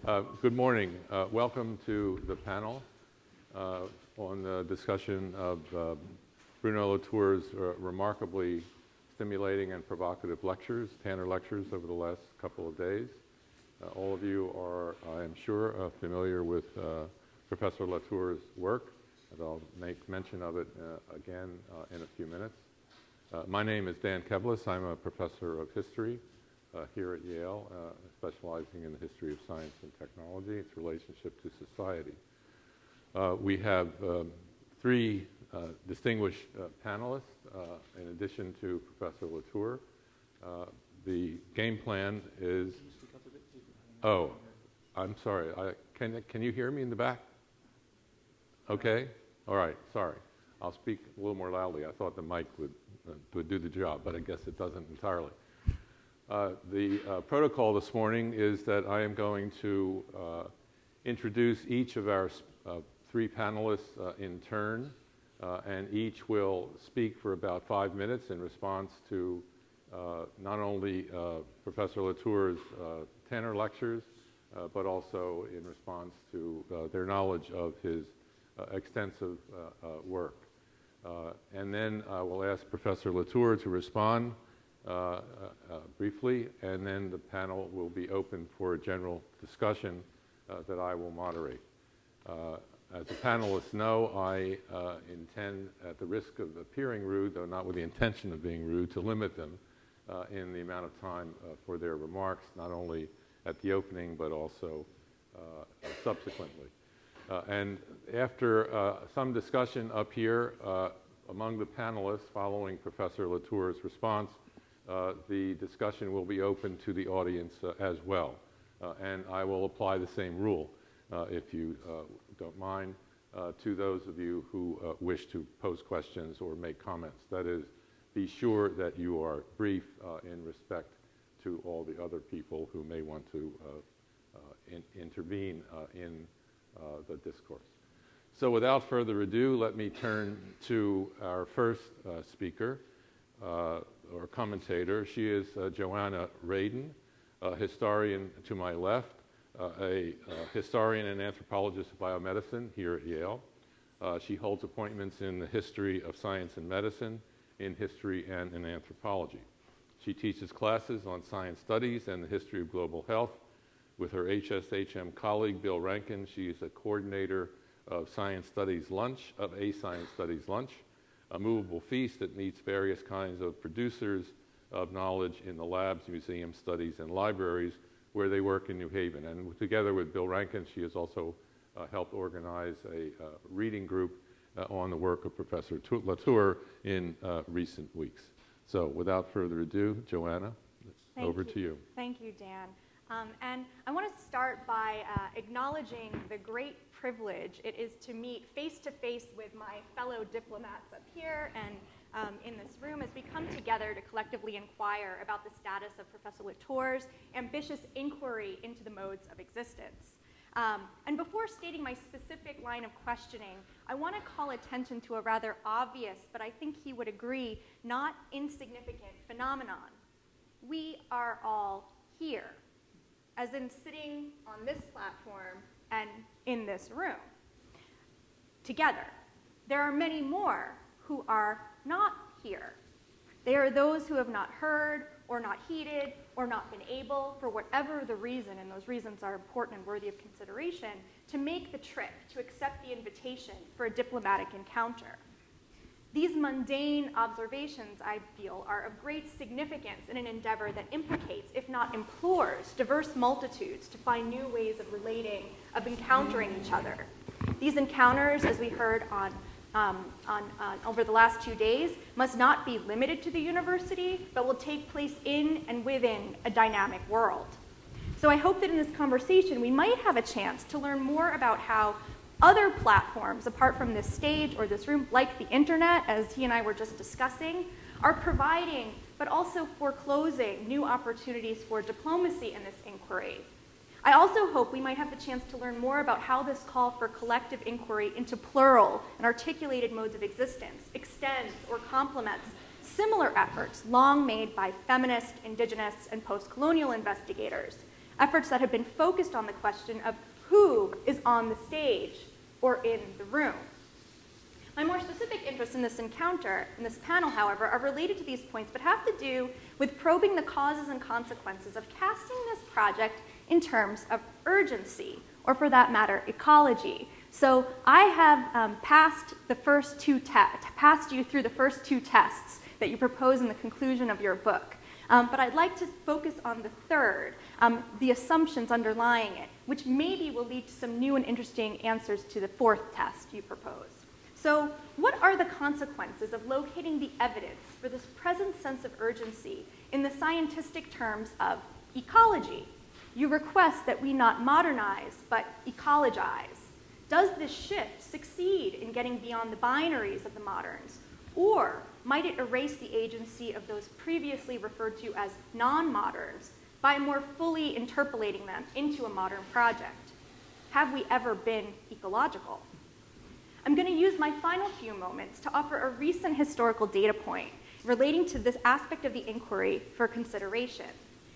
Good morning. Welcome to the panel on the discussion of Bruno Latour's remarkably stimulating and provocative lectures, Tanner lectures over the last couple of days. All of you are, I am sure, familiar with Professor Latour's work, and I'll make mention of it again in a few minutes. My name is Dan Kevles. I'm a professor of history here at Yale, specializing in the history of science and technology, its relationship to society. We have three distinguished panelists in addition to Professor Latour. The game plan is... Oh, I'm sorry. Can you hear me in the back? Okay. All right. Sorry. I'll speak a little more loudly. I thought the mic would do the job, but I guess it doesn't entirely. The protocol this morning is that I am going to introduce each of our three panelists in turn, and each will speak for about 5 minutes in response to not only Professor Latour's Tanner lectures, but also in response to their knowledge of his extensive work. And then I will ask Professor Latour to respond briefly, and then the panel will be open for a general discussion that I will moderate. As the panelists know, I intend, at the risk of appearing rude, though not with the intention of being rude, to limit them in the amount of time for their remarks, not only at the opening, but also subsequently. And after some discussion up here among the panelists following Professor Latour's response, the discussion will be open to the audience as well. And I will apply the same rule, if you don't mind, to those of you who wish to pose questions or make comments. That is, be sure that you are brief in respect to all the other people who may want to intervene in the discourse. So without further ado, let me turn to our first speaker, or commentator. She is Joanna Radin, a historian to my left, a historian and anthropologist of biomedicine here at Yale. She holds appointments in the history of science and medicine, in history and in anthropology. She teaches classes on science studies and the history of global health. With her HSHM colleague, Bill Rankin, she is a coordinator of Science Studies Lunch, a movable feast that meets various kinds of producers of knowledge in the labs, museums, studies, and libraries where they work in New Haven. And together with Bill Rankin, she has also helped organize a reading group on the work of Professor Latour in recent weeks. So without further ado, Joanna, over to you. Thank you, Dan. And I want to start by acknowledging the great privilege it is to meet face-to-face with my fellow diplomats up here and in this room as we come together to collectively inquire about the status of Professor Latour's ambitious inquiry into the modes of existence. And before stating my specific line of questioning, I want to call attention to a rather obvious, but I think he would agree, not insignificant phenomenon. We are all here, as in sitting on this platform and in this room, together. There are many more who are not here. They are those who have not heard or not heeded or not been able, for whatever the reason, and those reasons are important and worthy of consideration, to make the trip, to accept the invitation for a diplomatic encounter. These mundane observations, I feel, are of great significance in an endeavor that implicates, if not implores, diverse multitudes to find new ways of relating, of encountering each other. These encounters, as we heard over the last 2 days, must not be limited to the university, but will take place in and within a dynamic world. So I hope that in this conversation, we might have a chance to learn more about how other platforms, apart from this stage or this room, like the internet, as he and I were just discussing, are providing, but also foreclosing new opportunities for diplomacy in this inquiry. I also hope we might have the chance to learn more about how this call for collective inquiry into plural and articulated modes of existence extends or complements similar efforts long made by feminist, indigenous, and post-colonial investigators, efforts that have been focused on the question of who is on the stage or in the room. My more specific interests in this encounter, in this panel, however, are related to these points, but have to do with probing the causes and consequences of casting this project in terms of urgency, or for that matter, ecology. So I have passed you through the first two tests that you propose in the conclusion of your book. But I'd like to focus on the third, the assumptions underlying it, which maybe will lead to some new and interesting answers to the fourth test you propose. So what are the consequences of locating the evidence for this present sense of urgency in the scientific terms of ecology? You request that we not modernize, but ecologize. Does this shift succeed in getting beyond the binaries of the moderns? Or might it erase the agency of those previously referred to as non-moderns by more fully interpolating them into a modern project? Have we ever been ecological? I'm going to use my final few moments to offer a recent historical data point relating to this aspect of the inquiry for consideration.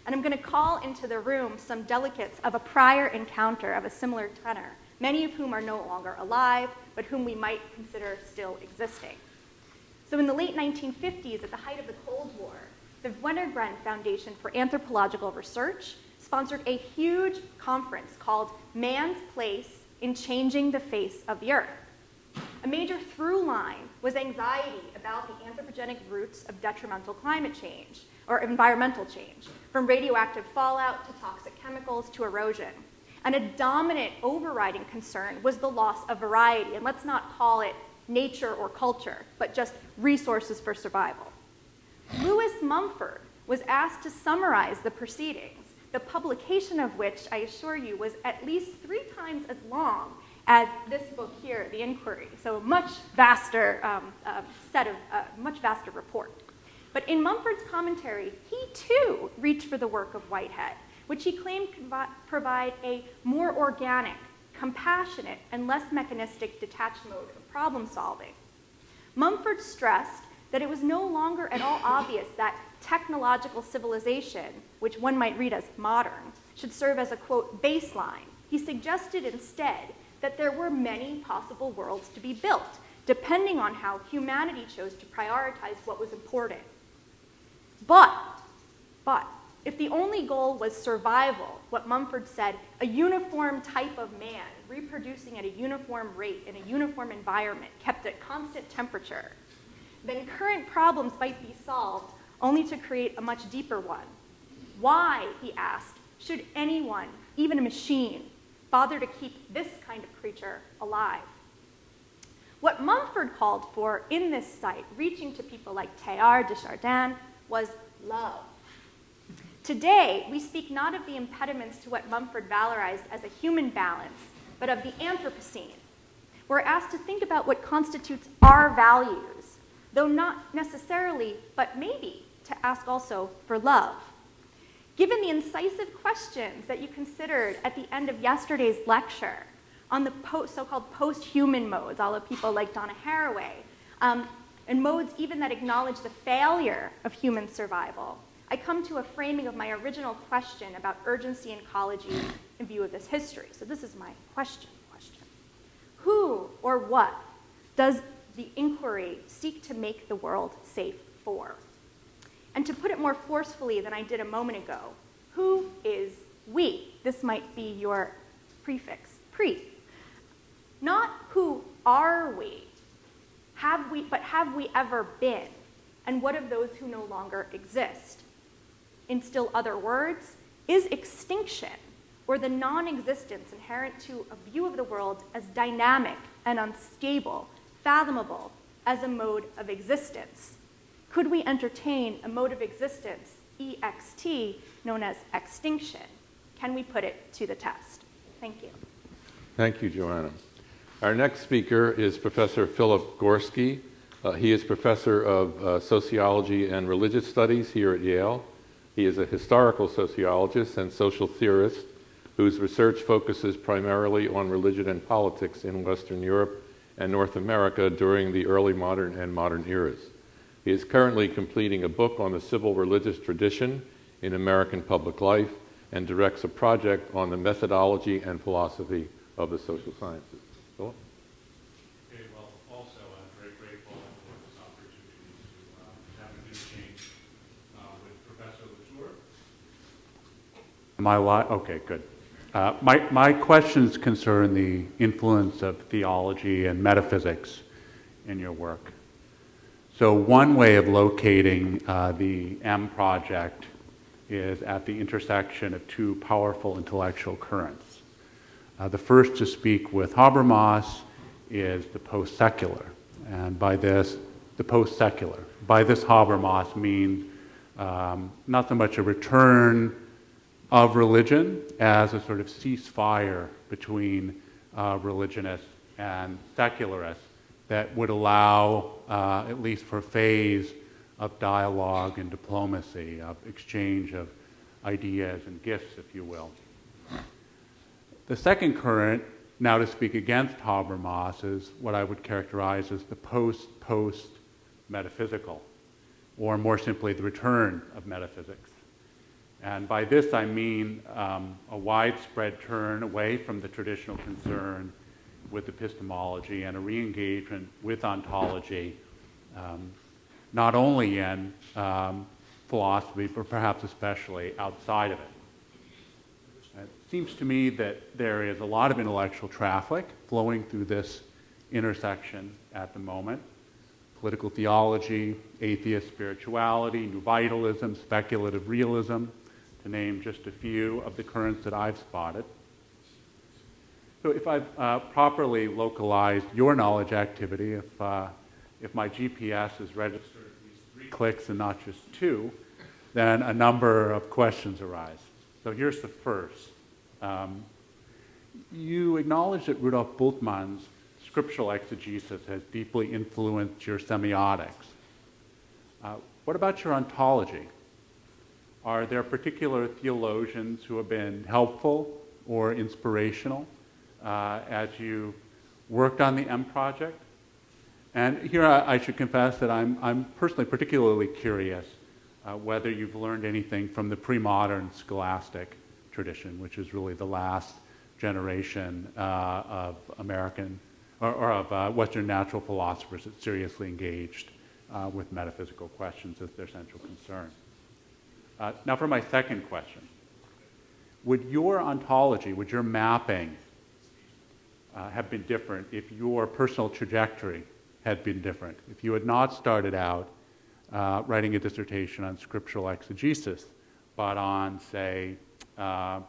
And I'm going to call into the room some delegates of a prior encounter of a similar tenor, many of whom are no longer alive, but whom we might consider still existing. So in the late 1950s, at the height of the Cold War, the Wenner-Gren Foundation for Anthropological Research sponsored a huge conference called Man's Place in Changing the Face of the Earth. A major through line was anxiety about the anthropogenic roots of detrimental climate change, or environmental change, from radioactive fallout to toxic chemicals to erosion. And a dominant overriding concern was the loss of variety, and let's not call it nature or culture, but just resources for survival. Lewis Mumford was asked to summarize the proceedings, the publication of which, I assure you, was at least 3 times as long as this book here, The Inquiry, so a much vaster much vaster report. But in Mumford's commentary, he too reached for the work of Whitehead, which he claimed could provide a more organic, compassionate, and less mechanistic detached mode of problem solving. Mumford stressed that it was no longer at all obvious that technological civilization, which one might read as modern, should serve as a, quote, baseline. He suggested instead that there were many possible worlds to be built, depending on how humanity chose to prioritize what was important. But, if the only goal was survival, what Mumford said, a uniform type of man, reproducing at a uniform rate in a uniform environment, kept at constant temperature, then current problems might be solved only to create a much deeper one. Why, he asked, should anyone, even a machine, bother to keep this kind of creature alive? What Mumford called for in this site, reaching to people like Teilhard de Chardin, was love. Today, we speak not of the impediments to what Mumford valorized as a human balance, but of the Anthropocene. We're asked to think about what constitutes our values, though not necessarily, but maybe, to ask also for love. Given the incisive questions that you considered at the end of yesterday's lecture on the so-called post-human modes, all the people like Donna Haraway, and modes even that acknowledge the failure of human survival, I come to a framing of my original question about urgency and ecology in view of this history. So this is my question. Who or what does the inquiry seek to make the world safe for? And to put it more forcefully than I did a moment ago, who is we? This might be your prefix, pre. Not who are we, but have we ever been? And what of those who no longer exist? In still other words, is extinction, or the non-existence inherent to a view of the world as dynamic and unstable, fathomable as a mode of existence? Could we entertain a mode of existence, EXT, known as extinction? Can we put it to the test? Thank you. Thank you, Joanna. Our next speaker is Professor Philip Gorski. He is Professor of Sociology and Religious Studies here at Yale. He is a historical sociologist and social theorist whose research focuses primarily on religion and politics in Western Europe and North America during the early modern and modern eras. He is currently completing a book on the civil religious tradition in American public life, and directs a project on the methodology and philosophy of the social sciences. Philip? Okay, well, also I'm very grateful for this opportunity to have an exchange with Professor Latour. Am I live? Okay, good. My questions concern the influence of theology and metaphysics in your work. So one way of locating the M project is at the intersection of two powerful intellectual currents. The first to speak with Habermas is the post-secular, and by this, the post-secular. By this, Habermas means not so much a return of religion as a sort of ceasefire between religionists and secularists that would allow, at least for a phase, of dialogue and diplomacy, of exchange of ideas and gifts, if you will. The second current, now to speak against Habermas, is what I would characterize as the post-metaphysical, or more simply, the return of metaphysics. And by this I mean a widespread turn away from the traditional concern with epistemology and a re-engagement with ontology, not only in philosophy, but perhaps especially outside of it. It seems to me that there is a lot of intellectual traffic flowing through this intersection at the moment. Political theology, atheist spirituality, new vitalism, speculative realism, to name just a few of the currents that I've spotted. So if I've properly localized your knowledge activity, if my GPS is registered at least 3 clicks and not just 2, then a number of questions arise. So here's the first. You acknowledge that Rudolf Bultmann's scriptural exegesis has deeply influenced your semiotics. What about your ontology? Are there particular theologians who have been helpful or inspirational as you worked on the M project? And here I should confess that I'm personally particularly curious whether you've learned anything from the pre-modern scholastic tradition, which is really the last generation of American or of Western natural philosophers that seriously engaged with metaphysical questions as their central concern. Now for my second question. Would your ontology, would your mapping have been different if your personal trajectory had been different? If you had not started out writing a dissertation on scriptural exegesis, but on, say,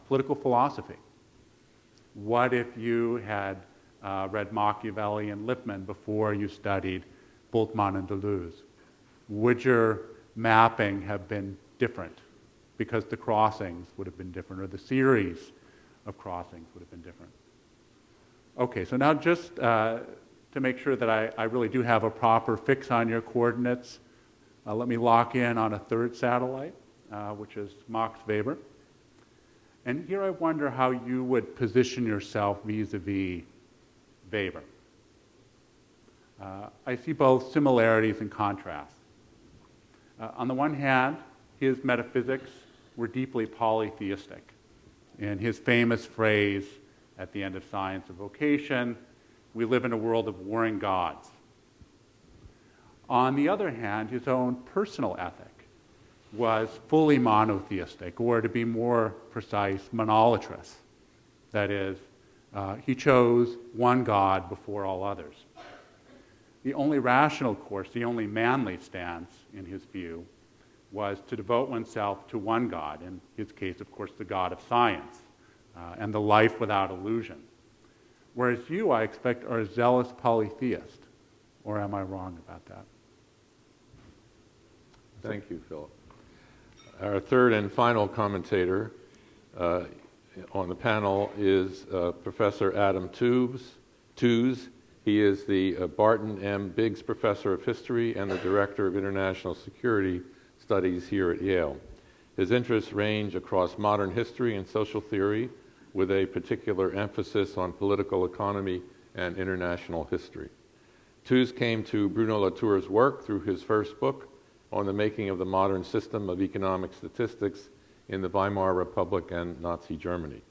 political philosophy? What if you had read Machiavelli and Lippmann before you studied Bultmann and Deleuze? Would your mapping have been different because the crossings would have been different, or the series of crossings would have been different? Okay, so now just to make sure that I really do have a proper fix on your coordinates, let me lock in on a third satellite, which is Max Weber. And here I wonder how you would position yourself vis-a-vis Weber. I see both similarities and contrasts. On the one hand, his metaphysics were deeply polytheistic. In his famous phrase at the end of Science of Vocation, we live in a world of warring gods. On the other hand, his own personal ethic was fully monotheistic, or to be more precise, monolatrous. That is, he chose one God before all others. The only rational course, the only manly stance, in his view, was to devote oneself to one God, in his case, of course, the God of science, and the life without illusion. Whereas you, I expect, are a zealous polytheist. Or am I wrong about that? Thank you, Philip. Our third and final commentator on the panel is Professor Adam Tooze. He is the Barton M. Biggs Professor of History and the Director of International Security Studies here at Yale. His interests range across modern history and social theory, with a particular emphasis on political economy and international history. Tooze came to Bruno Latour's work through his first book on the making of the modern system of economic statistics in the Weimar Republic and Nazi Germany.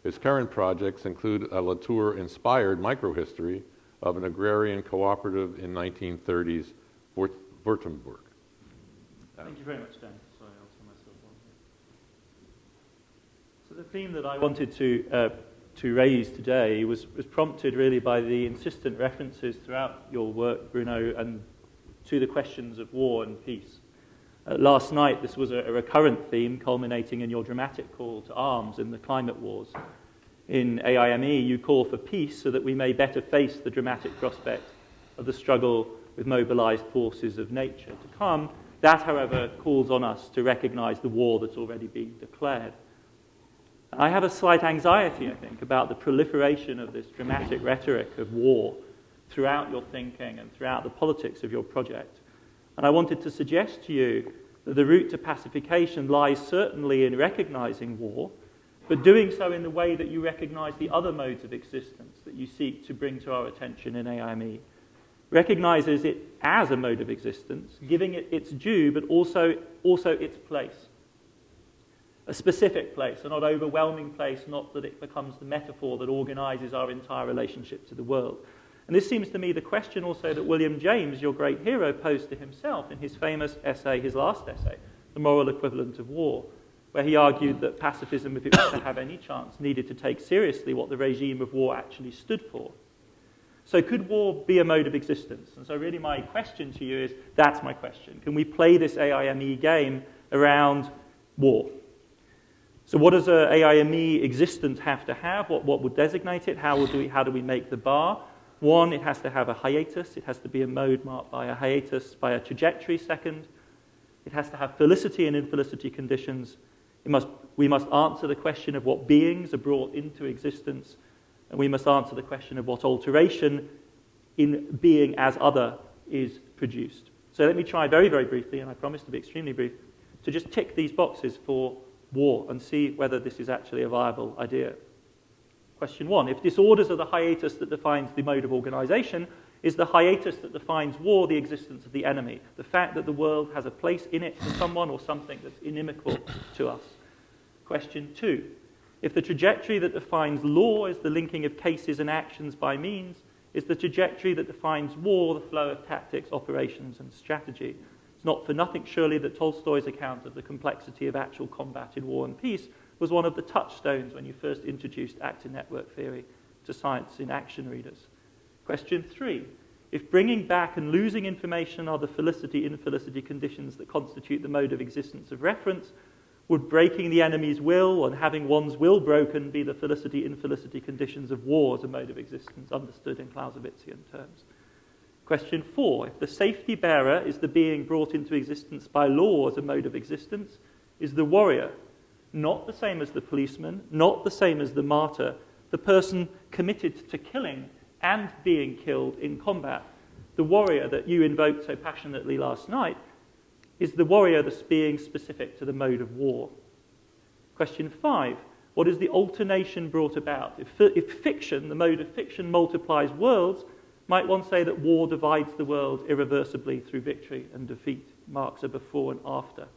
His current projects include a Latour-inspired microhistory of an agrarian cooperative in 1930s Württemberg. Thank you very much, Dan. Sorry, I'll turn myself on here. So the theme that I wanted to raise today was prompted really by the insistent references throughout your work, Bruno, and to the questions of war and peace. Last night, this was a recurrent theme culminating in your dramatic call to arms in the climate wars. In AIME, you call for peace so that we may better face the dramatic prospect of the struggle with mobilized forces of nature to come. That, however, calls on us to recognize the war that's already been declared. I have a slight anxiety, I think, about the proliferation of this dramatic rhetoric of war throughout your thinking and throughout the politics of your project. And I wanted to suggest to you that the route to pacification lies certainly in recognizing war, but doing so in the way that you recognize the other modes of existence that you seek to bring to our attention in AIME. Recognizes it as a mode of existence, giving it its due, but also its place. A specific place, a not overwhelming place, not that it becomes the metaphor that organizes our entire relationship to the world. And this seems to me the question also that William James, your great hero, posed to himself in his famous essay, his last essay, The Moral Equivalent of War, where he argued that pacifism, if it was to have any chance, needed to take seriously what the regime of war actually stood for. So could war be a mode of existence? And so really my question to you is, that's my question. Can we play this AIME game around war? So what does an AIME existence have to have? What would designate it? How do we make the bar? One, it has to have a hiatus. It has to be a mode marked by a hiatus, by a trajectory. Second, it has to have felicity and infelicity conditions. We must answer the question of what beings are brought into existence, and we must answer the question of what alteration in being as other is produced. So let me try very, very briefly, and I promise to be extremely brief, to just tick these boxes for war and see whether this is actually a viable idea. Question 1, if disorders are the hiatus that defines the mode of organization, is the hiatus that defines war the existence of the enemy, the fact that the world has a place in it for someone or something that's inimical to us? Question 2, if the trajectory that defines law is the linking of cases and actions by means, is the trajectory that defines war the flow of tactics, operations, and strategy? It's not for nothing, surely, that Tolstoy's account of the complexity of actual combat in war and peace was one of the touchstones when you first introduced actor network theory to science in action readers. Question 3, if bringing back and losing information are the felicity-infelicity conditions that constitute the mode of existence of reference, would breaking the enemy's will and having one's will broken be the felicity-infelicity conditions of war as a mode of existence understood in Clausewitzian terms? Question 4, if the safety bearer is the being brought into existence by law as a mode of existence, is the warrior not the same as the policeman, not the same as the martyr, the person committed to killing and being killed in combat? The warrior that you invoked so passionately last night, is the warrior that's being specific to the mode of war? Question 5, what is the alternation brought about? If fiction, the mode of fiction, multiplies worlds, might one say that war divides the world irreversibly through victory and defeat? Marks a before and after.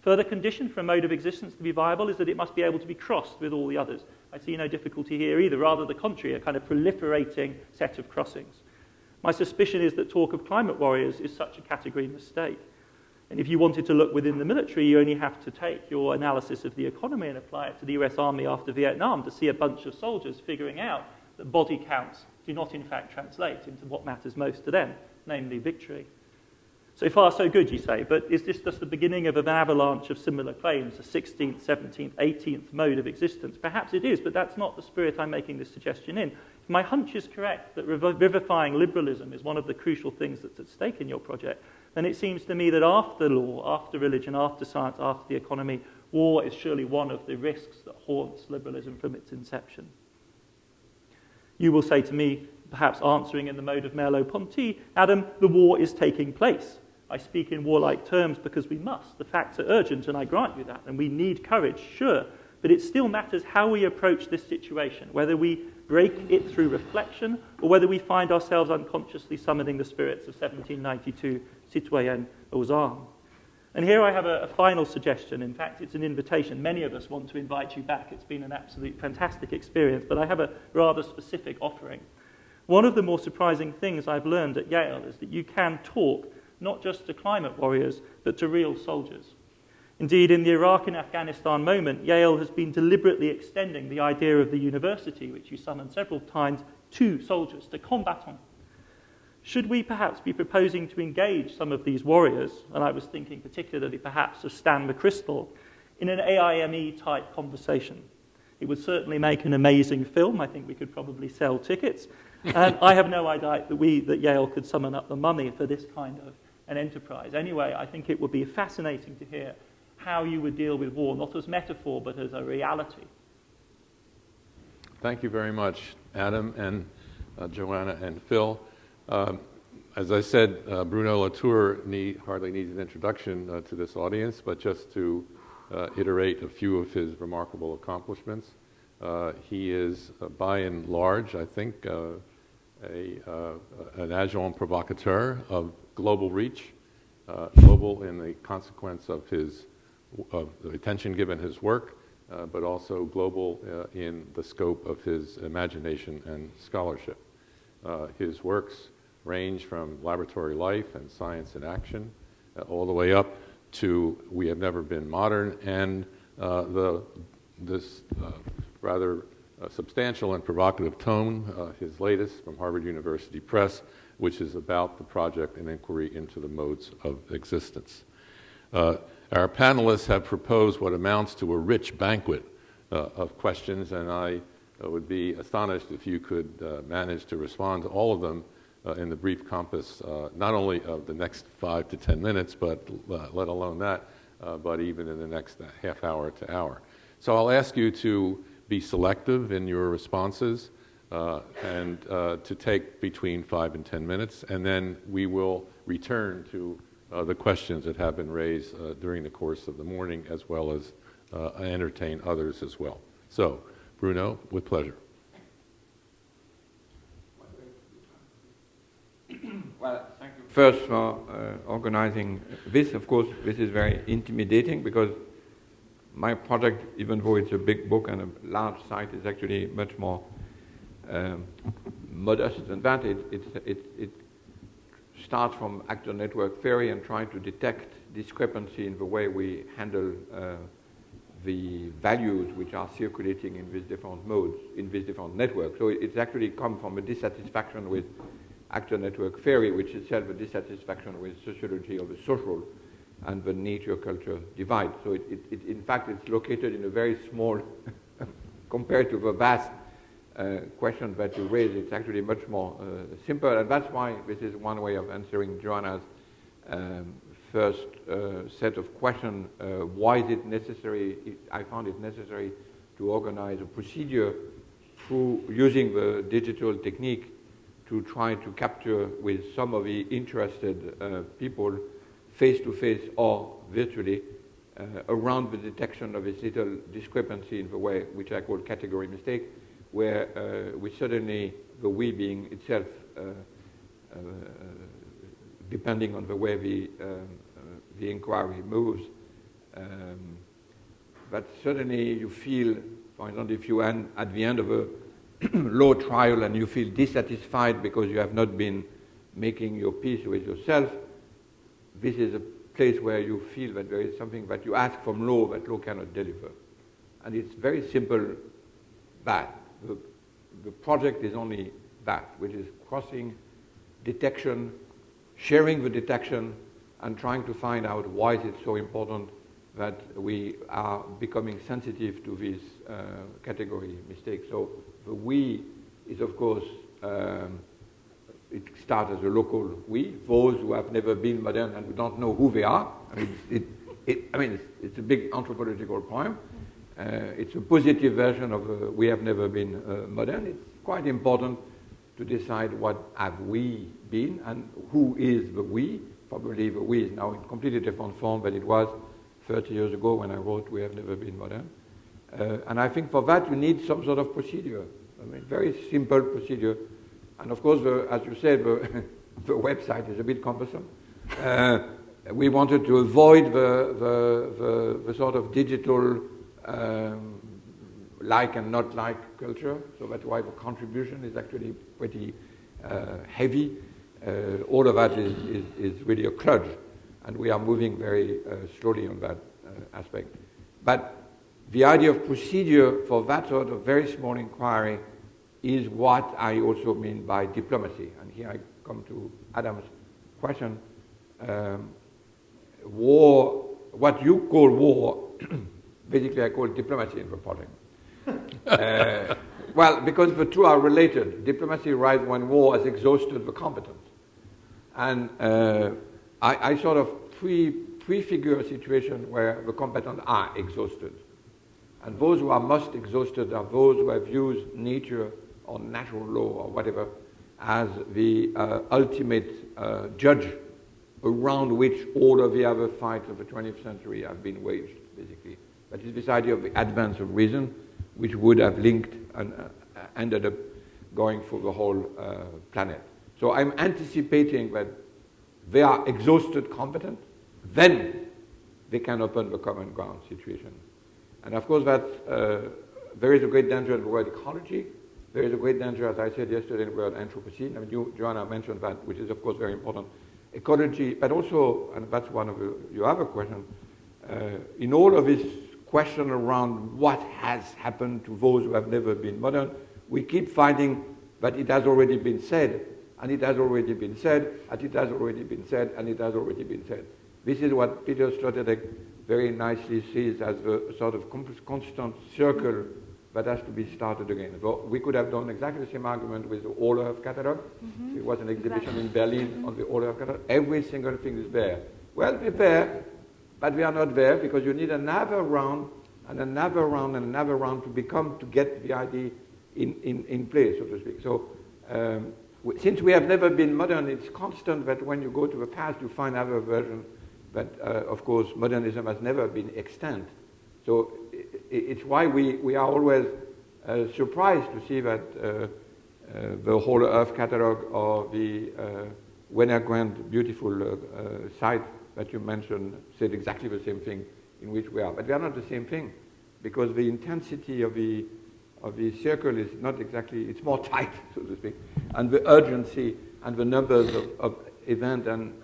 Further condition for a mode of existence to be viable is that it must be able to be crossed with all the others. I see no difficulty here either, rather the contrary, a kind of proliferating set of crossings. My suspicion is that talk of climate warriors is such a category mistake. And if you wanted to look within the military, you only have to take your analysis of the economy and apply it to the US Army after Vietnam to see a bunch of soldiers figuring out that body counts do not in fact translate into what matters most to them, namely victory. So far, so good, you say, but is this just the beginning of an avalanche of similar claims, a 16th, 17th, 18th mode of existence? Perhaps it is, but that's not the spirit I'm making this suggestion in. If my hunch is correct, that revivifying liberalism is one of the crucial things that's at stake in your project, then it seems to me that after law, after religion, after science, after the economy, war is surely one of the risks that haunts liberalism from its inception. You will say to me, perhaps answering in the mode of Merleau-Ponty, Adam, the war is taking place. I speak in warlike terms because we must. The facts are urgent, and I grant you that, and we need courage, sure, but it still matters how we approach this situation, whether we break it through reflection or whether we find ourselves unconsciously summoning the spirits of 1792 citoyenne aux armes. And here I have a final suggestion. In fact, it's an invitation. Many of us want to invite you back. It's been an absolute fantastic experience, but I have a rather specific offering. One of the more surprising things I've learned at Yale is that you can talk not just to climate warriors, but to real soldiers. Indeed, in the Iraq and Afghanistan moment, Yale has been deliberately extending the idea of the university, which you summoned several times, to soldiers, to combatants. Should we perhaps be proposing to engage some of these warriors, and I was thinking particularly perhaps of Stan McChrystal, in an AIME-type conversation? It would certainly make an amazing film. I think we could probably sell tickets. And I have no idea that Yale could summon up the money for this kind of an enterprise. Anyway, I think it would be fascinating to hear how you would deal with war, not as metaphor, but as a reality. Thank you very much, Adam and Joanna and Phil. As I said, Bruno Latour hardly needs an introduction to this audience, but just to iterate a few of his remarkable accomplishments. He is, by and large, I think, an adjunct provocateur of global reach, global in the consequence of the attention given his work, but also global in the scope of his imagination and scholarship. His works range from laboratory life and science in action, all the way up to We Have Never Been Modern, and this rather substantial and provocative tome, his latest from Harvard University Press, which is about the project and inquiry into the modes of existence. Our panelists have proposed what amounts to a rich banquet of questions, and I would be astonished if you could manage to respond to all of them in the brief compass, not only of the next 5 to 10 minutes, but let alone that, but even in the next half hour to hour. So I'll ask you to be selective in your responses and to take between 5 and 10 minutes, and then we will return to the questions that have been raised during the course of the morning, as well as entertain others as well. So, Bruno, with pleasure. Well, thank you first for organizing this. Of course, this is very intimidating because my project, even though it's a big book and a large site, is actually much more modest than that. It starts from actor network theory and trying to detect discrepancy in the way we handle the values which are circulating in these different modes, in these different networks. So it's actually come from a dissatisfaction with actor network theory, which is itself a dissatisfaction with sociology of the social and the nature-culture divide. So in fact, it's located in a very small, compared to the vast question that you raised, it's actually much more simple, and that's why this is one way of answering Joanna's first set of questions. Why is it necessary? I found it necessary to organize a procedure through using the digital technique to try to capture with some of the interested people, face-to-face or virtually, around the detection of this little discrepancy in the way, which I call category mistake, where we suddenly, the we being itself, depending on the way the inquiry moves, but suddenly you feel, for example, if you end at the end of a law trial and you feel dissatisfied because you have not been making your peace with yourself, this is a place where you feel that there is something that you ask from law that law cannot deliver. And it's very simple that. The project is only that, which is crossing detection, sharing the detection, and trying to find out why is it so important that we are becoming sensitive to this category mistake. So the we is, of course, it starts as a local we, those who have never been modern and who don't know who they are. I mean, it's a big anthropological poem. It's a positive version of we have never been modern. It's quite important to decide what have we been and who is the we. Probably the we is now in completely different form than it was 30 years ago when I wrote We Have Never Been Modern. And I think for that you need some sort of procedure. I mean, very simple procedure. And of course, as you said, the website is a bit cumbersome. we wanted to avoid the sort of digital like and not like culture, so that's why the contribution is actually pretty heavy. All of that is really a kludge, and we are moving very slowly on that aspect. But the idea of procedure for that sort of very small inquiry is what I also mean by diplomacy. And here I come to Adam's question. War, what you call war, basically I call diplomacy in the project. Well, because the two are related. Diplomacy arrives when war has exhausted the competent. And I sort of prefigure a situation where the competent are exhausted. And those who are most exhausted are those who have used nature or natural law or whatever as the ultimate judge around which all of the other fights of the 20th century have been waged, basically. That is this idea of the advance of reason, which would have linked and ended up going through the whole planet. So I'm anticipating that they are exhausted, competent, then they can open the common ground situation. And of course, there is a great danger in the word ecology. There is a great danger, as I said yesterday, in the word Anthropology. I mean, Joanna mentioned that, which is, of course, very important. Ecology, but also, and that's one of your other questions, in all of this question around what has happened to those who have never been modern, we keep finding that it has already been said, and it has already been said, and it has already been said, and it has already been said. This is what Peter Sloterdijk very nicely sees as a sort of constant circle that has to be started again. So we could have done exactly the same argument with the All Earth catalog. Mm-hmm. There was an exhibition in Berlin on the All Earth catalog. Every single thing is there. Well, we're there, but we are not there because you need another round and another round and another round to get the idea in place, so to speak. So since we have never been modern, it's constant that when you go to the past, you find other versions. But of course, modernism has never been extant. So it's why we are always surprised to see that the whole Earth catalog or the Wenner-Grant beautiful site that you mentioned said exactly the same thing in which we are. But we are not the same thing, because the intensity of the circle is not exactly, it's more tight, so to speak, and the urgency and the numbers of events and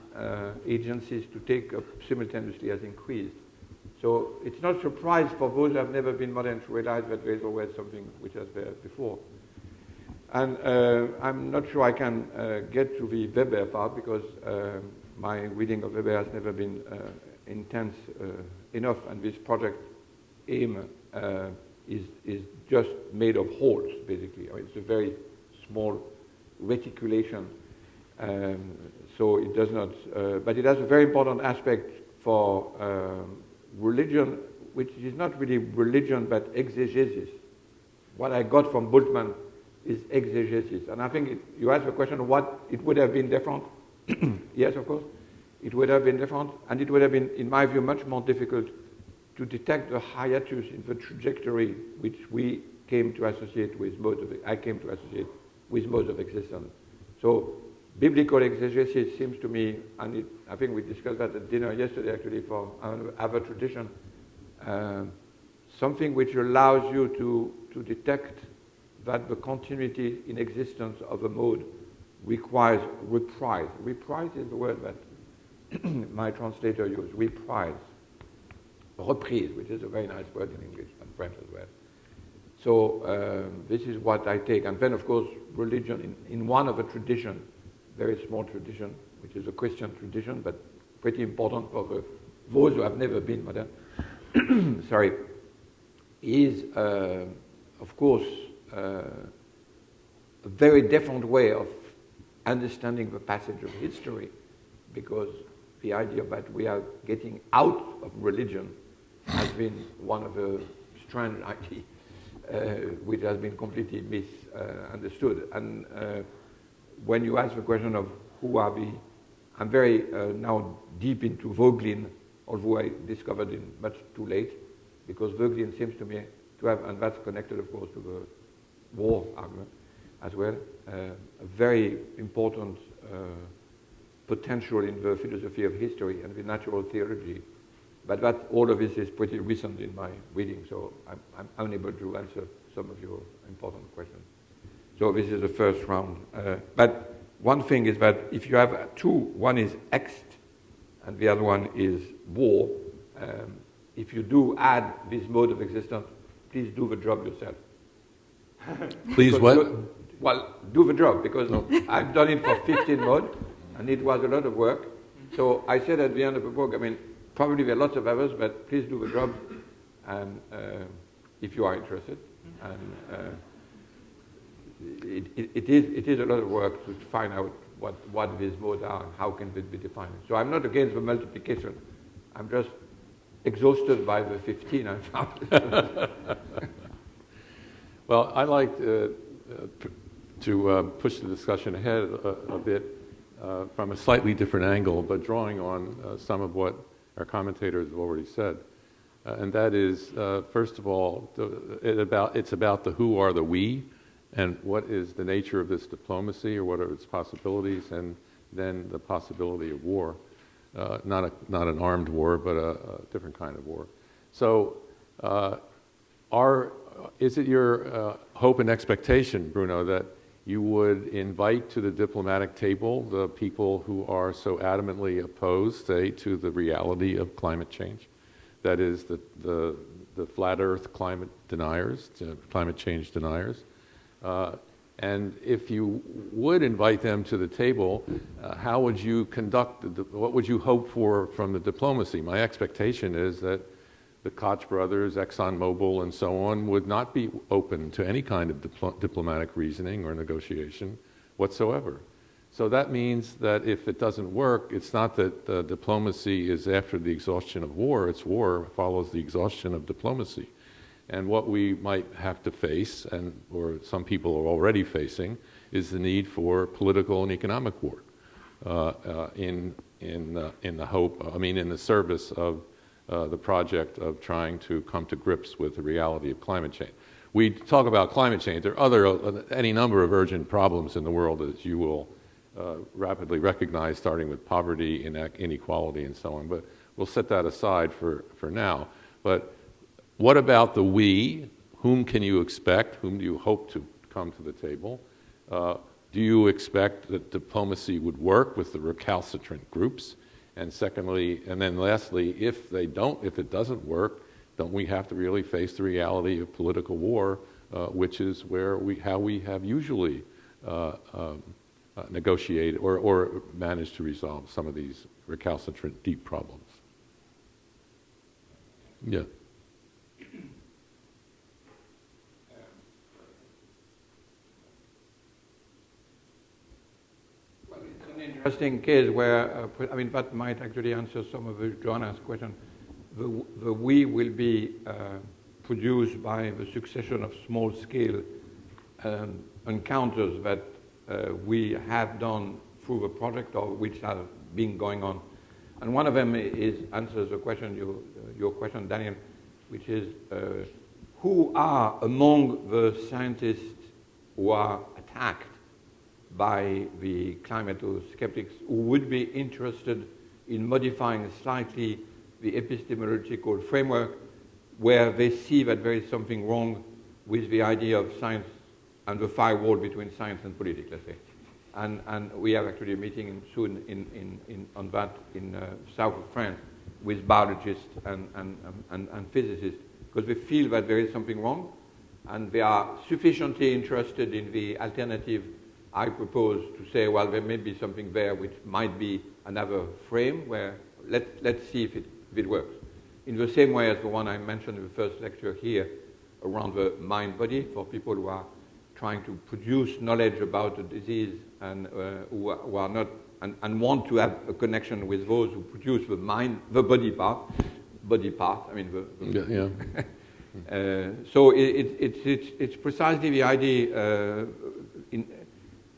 agencies to take up simultaneously has increased. So it's not surprise for those who have never been modern to realize that there is always something which was there before. And I'm not sure I can get to the Weber part, because my reading of Weber has never been intense enough, and this project aim is just made of holes, basically. I mean, it's a very small reticulation, so it does not, but it has a very important aspect for religion, which is not really religion, but exegesis. What I got from Bultmann is exegesis. And I think you asked the question of what it would have been different. Yes, of course. It would have been different, and it would have been, in my view, much more difficult to detect the hiatus in the trajectory which we came to associate with modes of, I came to associate with modes of existence. So biblical exegesis seems to me, and I think we discussed that at dinner yesterday actually for other tradition, something which allows you to detect that the continuity in existence of a mode requires reprise. Reprise is the word that my translator used, reprise. Reprise, which is a very nice word in English and French as well. So this is what I take. And then, of course, religion in one of a tradition, very small tradition, which is a Christian tradition, but pretty important for those who have never been modern, sorry, is, of course, a very different way of understanding the passage of history, because the idea that we are getting out of religion has been one of the strange ideas which has been completely misunderstood. And when you ask the question of who are we, I'm very now deep into Voegelin, although I discovered it much too late, because Voegelin seems to me to have, and that's connected, of course, to the war argument as well, a very important potential in the philosophy of history and the natural theology. But that all of this is pretty recent in my reading, so I'm unable to answer some of your important questions. So this is the first round. But one thing is that if you have two, one is ext and the other one is war, if you do add this mode of existence, please do the job yourself. Please what? Well, do the job, because I've done it for 15 modes, and it was a lot of work. So I said at the end of the book, I mean, probably there are lots of others, but please do the job, and if you are interested. And it is a lot of work to find out what these modes are and how can they be defined. So I'm not against the multiplication. I'm just exhausted by the 15 I found. Well, I like to push the discussion ahead a bit from a slightly different angle, but drawing on some of what our commentators have already said. And that is, first of all, it's about the who are the we, and what is the nature of this diplomacy, or what are its possibilities, and then the possibility of war. Not an armed war, but a different kind of war. So is it your hope and expectation, Bruno, that you would invite to the diplomatic table the people who are so adamantly opposed, say, to the reality of climate change? That is, the flat earth climate deniers, climate change deniers. And if you would invite them to the table, how would you conduct, what would you hope for from the diplomacy? My expectation is that the Koch brothers, ExxonMobil, and so on would not be open to any kind of diplomatic reasoning or negotiation whatsoever. So that means that if it doesn't work, it's not that diplomacy is after the exhaustion of war, it's war follows the exhaustion of diplomacy. And what we might have to face, or some people are already facing, is the need for political and economic war in the service of the project of trying to come to grips with the reality of climate change. We talk about climate change. There are any number of urgent problems in the world, as you will rapidly recognize, starting with poverty, inequality, and so on. But we'll set that aside for now. But what about the we? Whom can you expect? Whom do you hope to come to the table? Do you expect that diplomacy would work with the recalcitrant groups? And secondly, and then lastly, if it doesn't work, don't we have to really face the reality of political war, which is how we have usually negotiated or managed to resolve some of these recalcitrant deep problems? Yeah. Interesting case where, that might actually answer some of Joanna's question. The we will be produced by the succession of small-scale encounters that we have done through the project, or which have been going on. And one of them answers the question, your question, Daniel, which is who are among the scientists who are attacked by the climate skeptics who would be interested in modifying slightly the epistemological framework, where they see that there is something wrong with the idea of science and the firewall between science and politics, let's say. And we have actually a meeting soon on that in south of France with biologists and physicists, because they feel that there is something wrong, and they are sufficiently interested in the alternative I propose to say, well, there may be something there which might be another frame where let's see if it works. In the same way as the one I mentioned in the first lecture here around the mind-body, for people who are trying to produce knowledge about a disease and who are not and want to have a connection with those who produce the body part. So it's precisely the idea.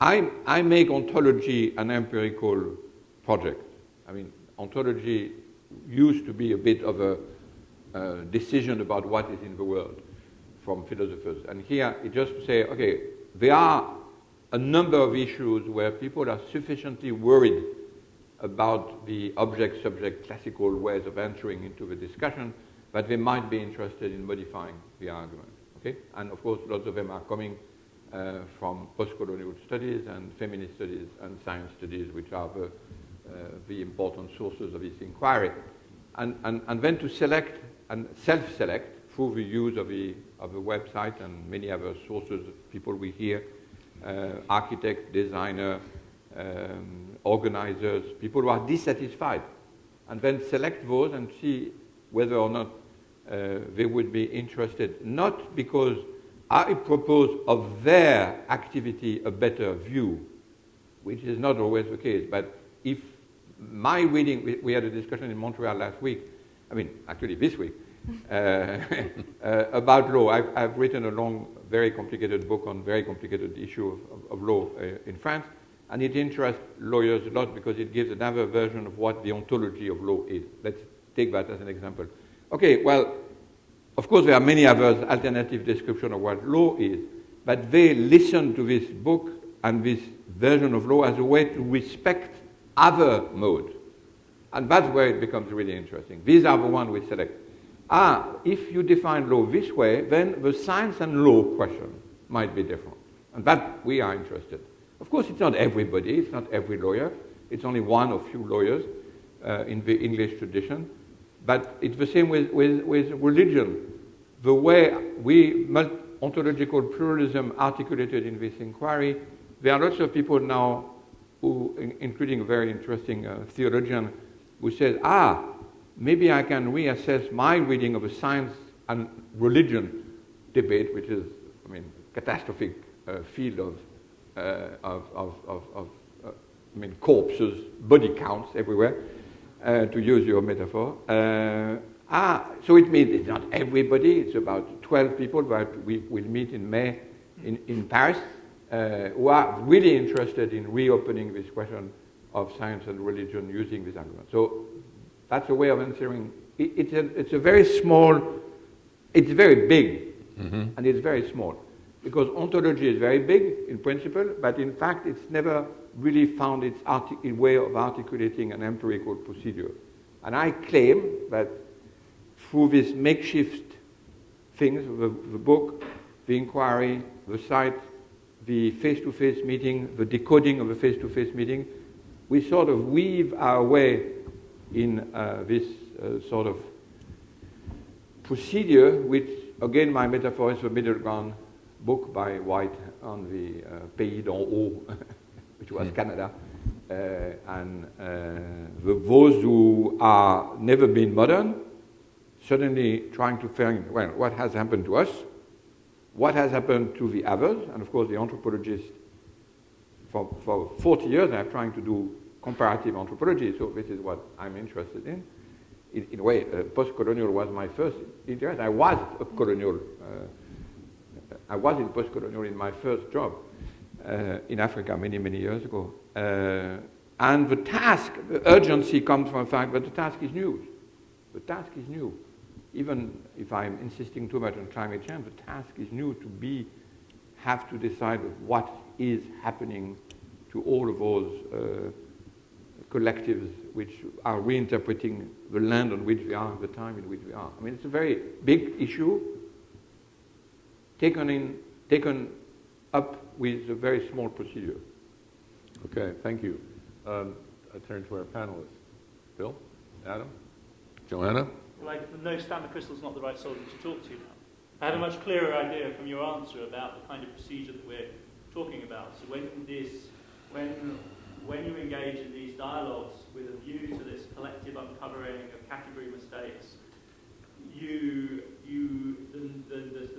I make ontology an empirical project. Ontology used to be a bit of a decision about what is in the world from philosophers. And here it's just to say, okay, there are a number of issues where people are sufficiently worried about the object-subject classical ways of entering into the discussion, but they might be interested in modifying the argument. Okay? And of course, lots of them are coming from post-colonial studies and feminist studies and science studies, which are the important sources of this inquiry. And then to select and self-select through the use of the website and many other sources of people we hear, architects, designers, organizers, people who are dissatisfied, and then select those and see whether or not they would be interested, not because I propose of their activity a better view, which is not always the case, but if my reading, we had a discussion in Montreal last week, actually this week, about law. I've written a long, very complicated book on very complicated issue of law in France, and it interests lawyers a lot because it gives another version of what the ontology of law is. Let's take that as an example. Okay, well, of course there are many other alternative descriptions of what law is, but they listen to this book and this version of law as a way to respect other modes. And that's where it becomes really interesting. These are the ones we select. If you define law this way, then the science and law question might be different. And that we are interested. Of course, it's not everybody, it's not every lawyer. It's only one or few lawyers in the English tradition. But it's the same with religion. The way ontological pluralism articulated in this inquiry, there are lots of people now, who, including a very interesting theologian, who says, maybe I can reassess my reading of a science and religion debate, which is, catastrophic field of corpses, body counts everywhere, to use your metaphor. So it means it's not everybody, it's about 12 people that we will meet in May in Paris, who are really interested in reopening this question of science and religion using this argument. So that's a way of answering. It's a very small, it's very big, and it's very small. Because ontology is very big in principle, but in fact it's never really found its way of articulating an empirical procedure. And I claim that through these makeshift things, the book, the inquiry, the site, the face-to-face meeting, the decoding of a face-to-face meeting, we sort of weave our way in this sort of procedure, which, again, my metaphor is the middle ground book by White on the Pays d'en haut, which was Canada. And those who are never been modern, suddenly trying to find, well, what has happened to us? What has happened to the others? And of course, the anthropologists, for 40 years, I'm trying to do comparative anthropology, so this is what I'm interested in. In a way, post-colonial was my first interest. I was a colonial. I was in post-colonial in my first job in Africa many, many years ago. And the task, the urgency comes from the fact that the task is new. The task is new. Even if I'm insisting too much on climate change, the task is new to have to decide what is happening to all of those collectives which are reinterpreting the land on which we are, the time in which we are. It's a very big issue taken up with a very small procedure. Okay, thank you. I turn to our panelists. Bill, Adam, Joanna? No, standard crystal is not the right subject to talk to now. I had a much clearer idea from your answer about the kind of procedure that we're talking about. So when you engage in these dialogues with a view to this collective uncovering of category mistakes, the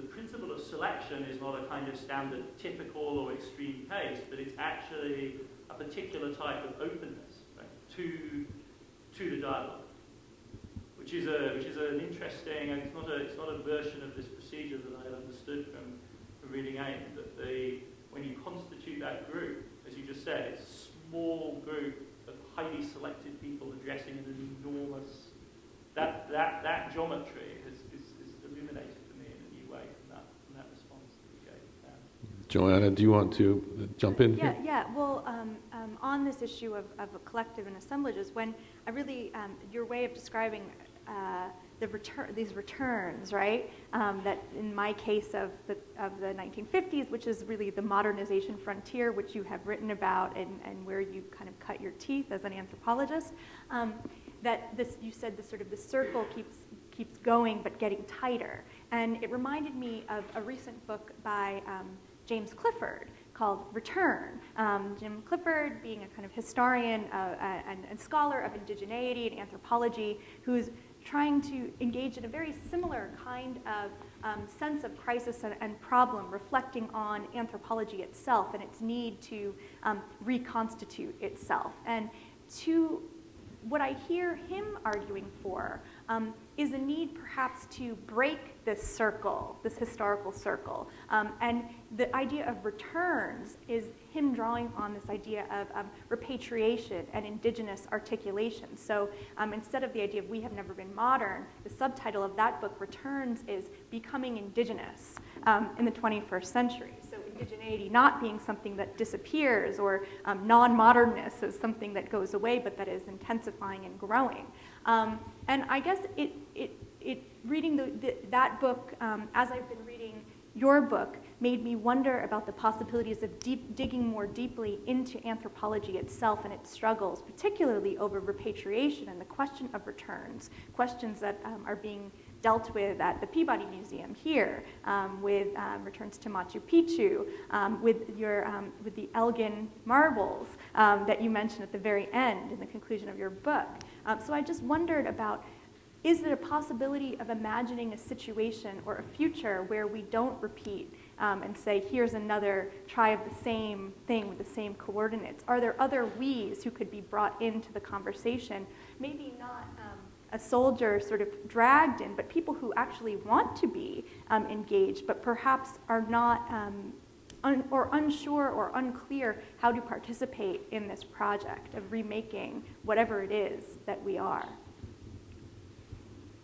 principle of selection is not a kind of standard typical or extreme case, but it's actually a particular type of openness, right, to the dialogue, which is an interesting, and it's not a version of this procedure that I had understood from reading AIM, that when you constitute that group, as you just said, it's a small group of highly selected people addressing an enormous. That geometry is illuminated for me in a new way from that response that you gave. Joanna, do you want to jump in here? Yeah. Well, on this issue of a collective and assemblages, when I really, your way of describing these returns, right? That in my case of the 1950s, which is really the modernization frontier, which you have written about and where you kind of cut your teeth as an anthropologist, that this, you said, the circle keeps going but getting tighter. And it reminded me of a recent book by James Clifford called Return. Jim Clifford being a kind of historian and scholar of indigeneity and anthropology, who's trying to engage in a very similar kind of sense of crisis and problem, reflecting on anthropology itself and its need to reconstitute itself. And to what I hear him arguing for is a need perhaps to break this circle, this historical circle. And the idea of returns is him drawing on this idea of repatriation and indigenous articulation. So instead of the idea of we have never been modern, the subtitle of that book, Returns, is Becoming Indigenous in the 21st Century. So indigeneity not being something that disappears, or non-modernness as something that goes away, but that is intensifying and growing. And I guess reading that book, as I've been reading your book, made me wonder about the possibilities of digging more deeply into anthropology itself and its struggles, particularly over repatriation and the question of returns, questions that are being dealt with at the Peabody Museum here, with returns to Machu Picchu, with the Elgin marbles that you mentioned at the very end in the conclusion of your book. So I just wondered about, is there a possibility of imagining a situation or a future where we don't repeat and say, here's another try of the same thing with the same coordinates? Are there other we's who could be brought into the conversation? Maybe not a soldier sort of dragged in, but people who actually want to be engaged, but perhaps are not or unsure or unclear how to participate in this project of remaking whatever it is that we are.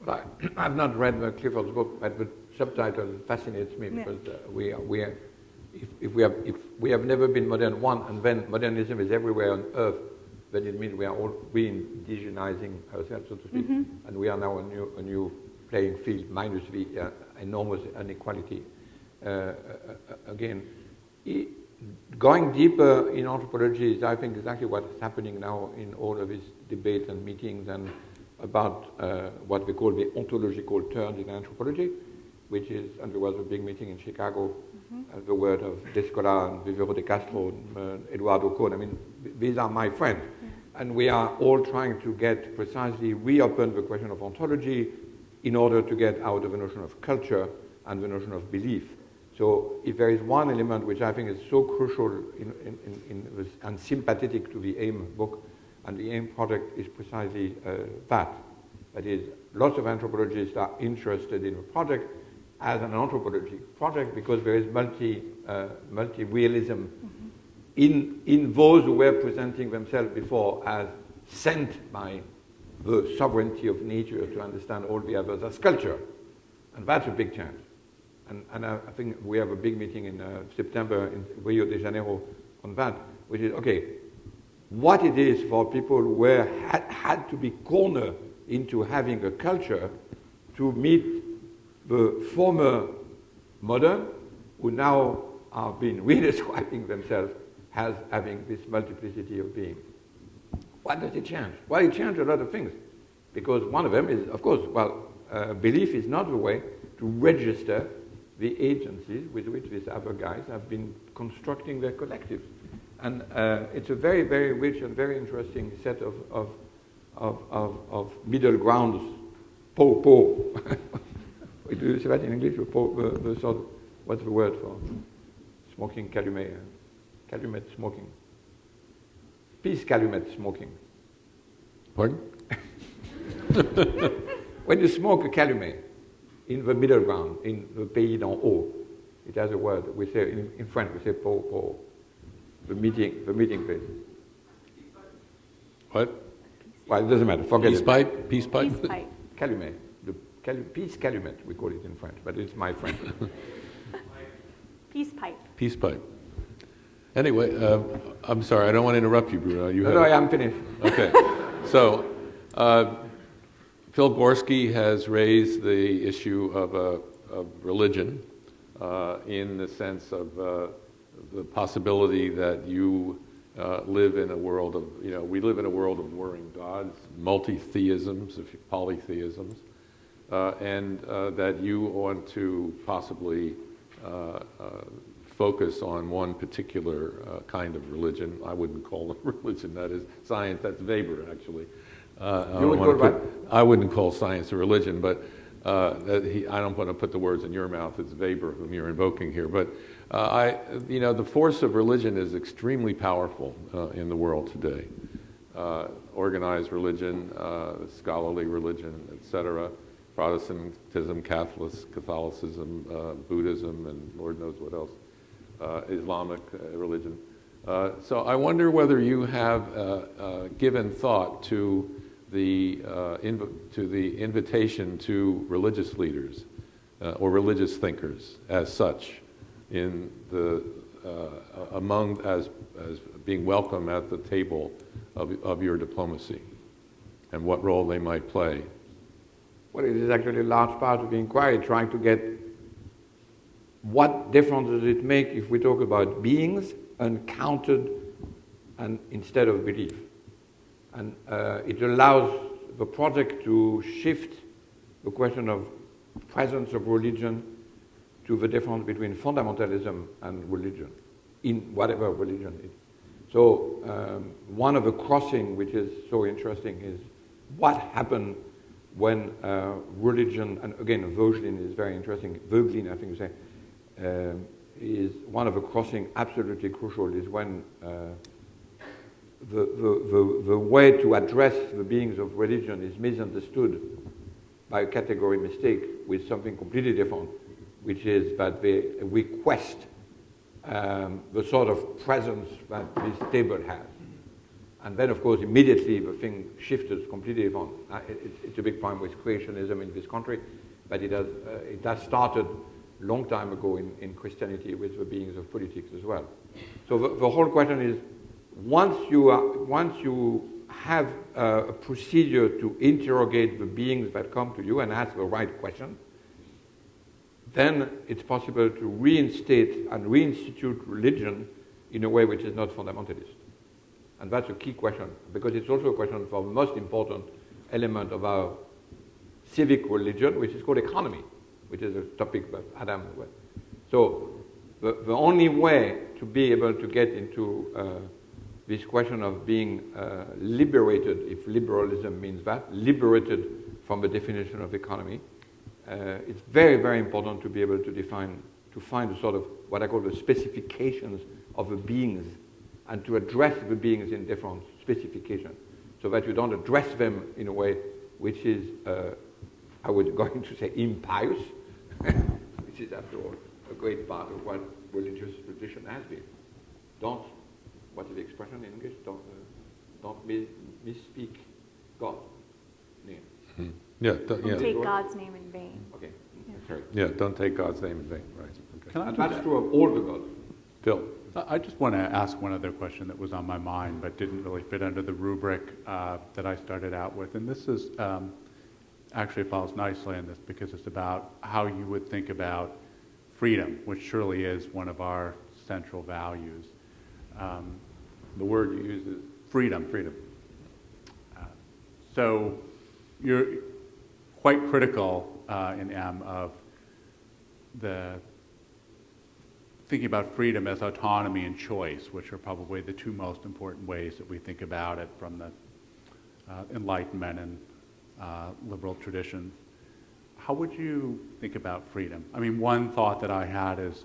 Well, I've not read Clifford's book, but the subtitle fascinates me because if we have never been modern, and then modernism is everywhere on earth, then it means we are all re-indigenizing ourselves, so to speak, and we are now a new playing field, minus the enormous inequality. Again, going deeper in anthropology is, I think, exactly what is happening now in all of these debates and meetings and about what we call the ontological turn in anthropology, which is, and there was a big meeting in Chicago, the word of Descola and Vivero de Castro, Eduardo Cohn. I mean, these are my friends. And we are all trying to get precisely reopen the question of ontology in order to get out of the notion of culture and the notion of belief. So if there is one element which I think is so crucial and sympathetic to the AIM book, and the AIM project is precisely that. That is, lots of anthropologists are interested in the project as an anthropology project because there is multi-realism in those who were presenting themselves before as sent by the sovereignty of nature to understand all the others as culture. And that's a big chance. And I think we have a big meeting in September in Rio de Janeiro on that, which is, okay, what it is for people who had to be cornered into having a culture to meet the former modern who now are being redescribing themselves as having this multiplicity of being. What does it change? Well, it changes a lot of things. Because one of them is, of course, belief is not the way to register the agencies with which these other guys have been constructing their collectives. And it's a very, very rich and very interesting set of middle grounds. Po. Do you say that in English? The sort of, what's the word for smoking? Calumet smoking. Peace calumet smoking. Pardon? When you smoke a calumet in the middle ground, in the pays d'en haut, it has a word. We say in French, we say po. The meeting place. What? Well, it doesn't matter. Forget Peace it. pipe? Peace pipe? Peace pipe. Calumet. Peace calumet, we call it in French, but it's my French. Peace pipe. Peace pipe. Anyway, I'm sorry, I don't want to interrupt you, Bruno. You No, I'm finished. Okay. So, Philip Gorski has raised the issue of religion in the sense of the possibility that you live in a world of, we live in a world of warring gods, multi-theisms, polytheisms, and that you want to possibly focus on one particular kind of religion. I wouldn't call it religion, that is science, that's Weber, actually. I wouldn't call science a religion, but I don't want to put the words in your mouth, it's Weber whom you're invoking here. But the force of religion is extremely powerful in the world today. Organized religion, scholarly religion, etc., Protestantism, Catholicism, Buddhism, and Lord knows what else, Islamic religion. So I wonder whether you have given thought to the invitation to religious leaders or religious thinkers as such in the among as being welcome at the table of your diplomacy, and what role they might play. Well, it is actually a large part of the inquiry, trying to get what difference does it make if we talk about beings uncounted and instead of belief. And it allows the project to shift the question of presence of religion to the difference between fundamentalism and religion, in whatever religion it is. So one of the crossing which is so interesting is what happened when religion, and again Voegelin is very interesting, Voegelin I think you say, is one of the crossing absolutely crucial, is when the way to address the beings of religion is misunderstood by a category mistake with something completely different, which is that they request the sort of presence that this table has. And then, of course, immediately the thing shifted completely different. It's a big problem with creationism in this country, but it has started a long time ago in Christianity with the beings of politics as well. So the whole question is, once you have a procedure to interrogate the beings that come to you and ask the right question, then it's possible to reinstate and reinstitute religion in a way which is not fundamentalist. And that's a key question, because it's also a question for the most important element of our civic religion, which is called economy, which is a topic that Adam went. So the only way to be able to get into this question of being liberated, if liberalism means that, liberated from the definition of economy, it's very, very important to be able to find a sort of what I call the specifications of the beings, and to address the beings in different specifications, so that you don't address them in a way which is, I was going to say, impious, which is after all a great part of what religious tradition has been. Don't, what is the expression in English? Don't misspeak God. Yeah. Yeah, Don't take God's name in vain. Okay. Right. Yeah, don't take God's name in vain. Right. Okay. And that's true of all the gods. Phil. I just want to ask one other question that was on my mind but didn't really fit under the rubric that I started out with. And this is actually follows nicely in this, because it's about how you would think about freedom, which surely is one of our central values. The word you use is freedom. Freedom. So you're quite critical in M of the thinking about freedom as autonomy and choice, which are probably the two most important ways that we think about it from the Enlightenment and liberal tradition. How would you think about freedom? I mean, one thought that I had is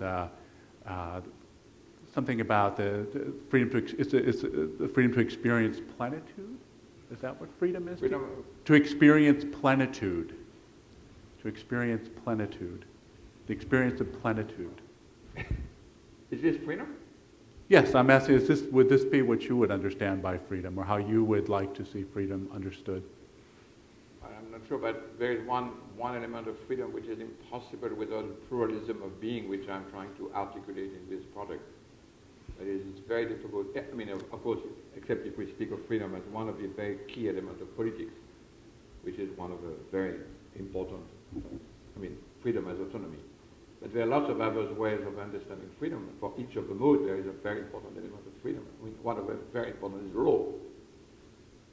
something about the freedom the freedom to experience plenitude. Is that what freedom is? Freedom. To experience plenitude. To experience plenitude. The experience of plenitude. Is this freedom? Yes, I'm asking, would this be what you would understand by freedom, or how you would like to see freedom understood? I'm not sure, but there is one element of freedom which is impossible without a pluralism of being, which I'm trying to articulate in this project. That is, it's very difficult. I mean, of course, except if we speak of freedom as one of the very key elements of politics, which is one of the very important, I mean, freedom as autonomy. But there are lots of other ways of understanding freedom. For each of the modes, there is a very important element of freedom. I mean, one of them very important is law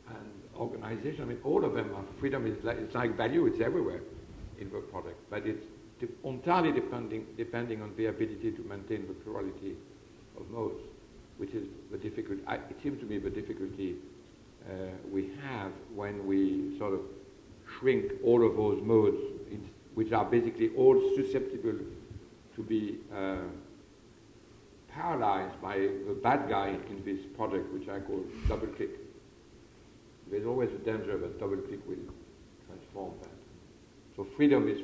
and organization. I mean, all of them are freedom. It's like value. It's everywhere in the project, but it's entirely depending on the ability to maintain the plurality of modes, which is the difficulty. It seems to me the difficulty we have when we sort of shrink all of those modes, which are basically all susceptible to be paralyzed by the bad guy in this project, which I call double click. There's always a danger that double click will transform that. So freedom is,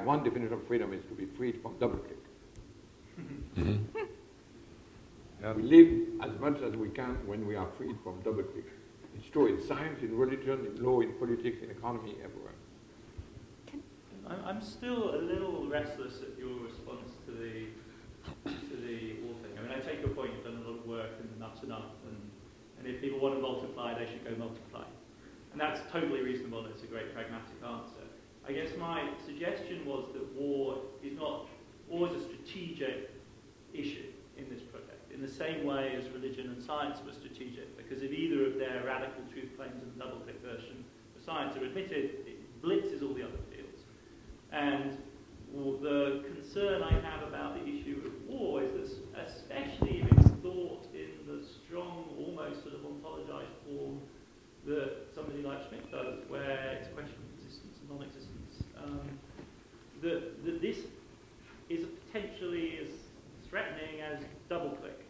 one definition of freedom is to be freed from double click. Yeah. We live as much as we can when we are freed from double click. It's true in science, in religion, in law, in politics, in economy, everywhere. I'm still a little restless at your response to the war thing. I mean, I take your point. You've done a lot of work, and that's enough. And if people want to multiply, they should go multiply. And that's totally reasonable. It's a great pragmatic answer. I guess my suggestion was that war is a strategic issue in this project, in the same way as religion and science were strategic, because if either of their radical truth claims in the double-click version of science are admitted, it blitzes all the other fields. And the concern I have about the issue of war is that, especially if it's thought in the strong, almost sort of ontologized form that somebody like Schmitt does, where it's a question of existence and non-existence, that this is potentially as threatening as double-click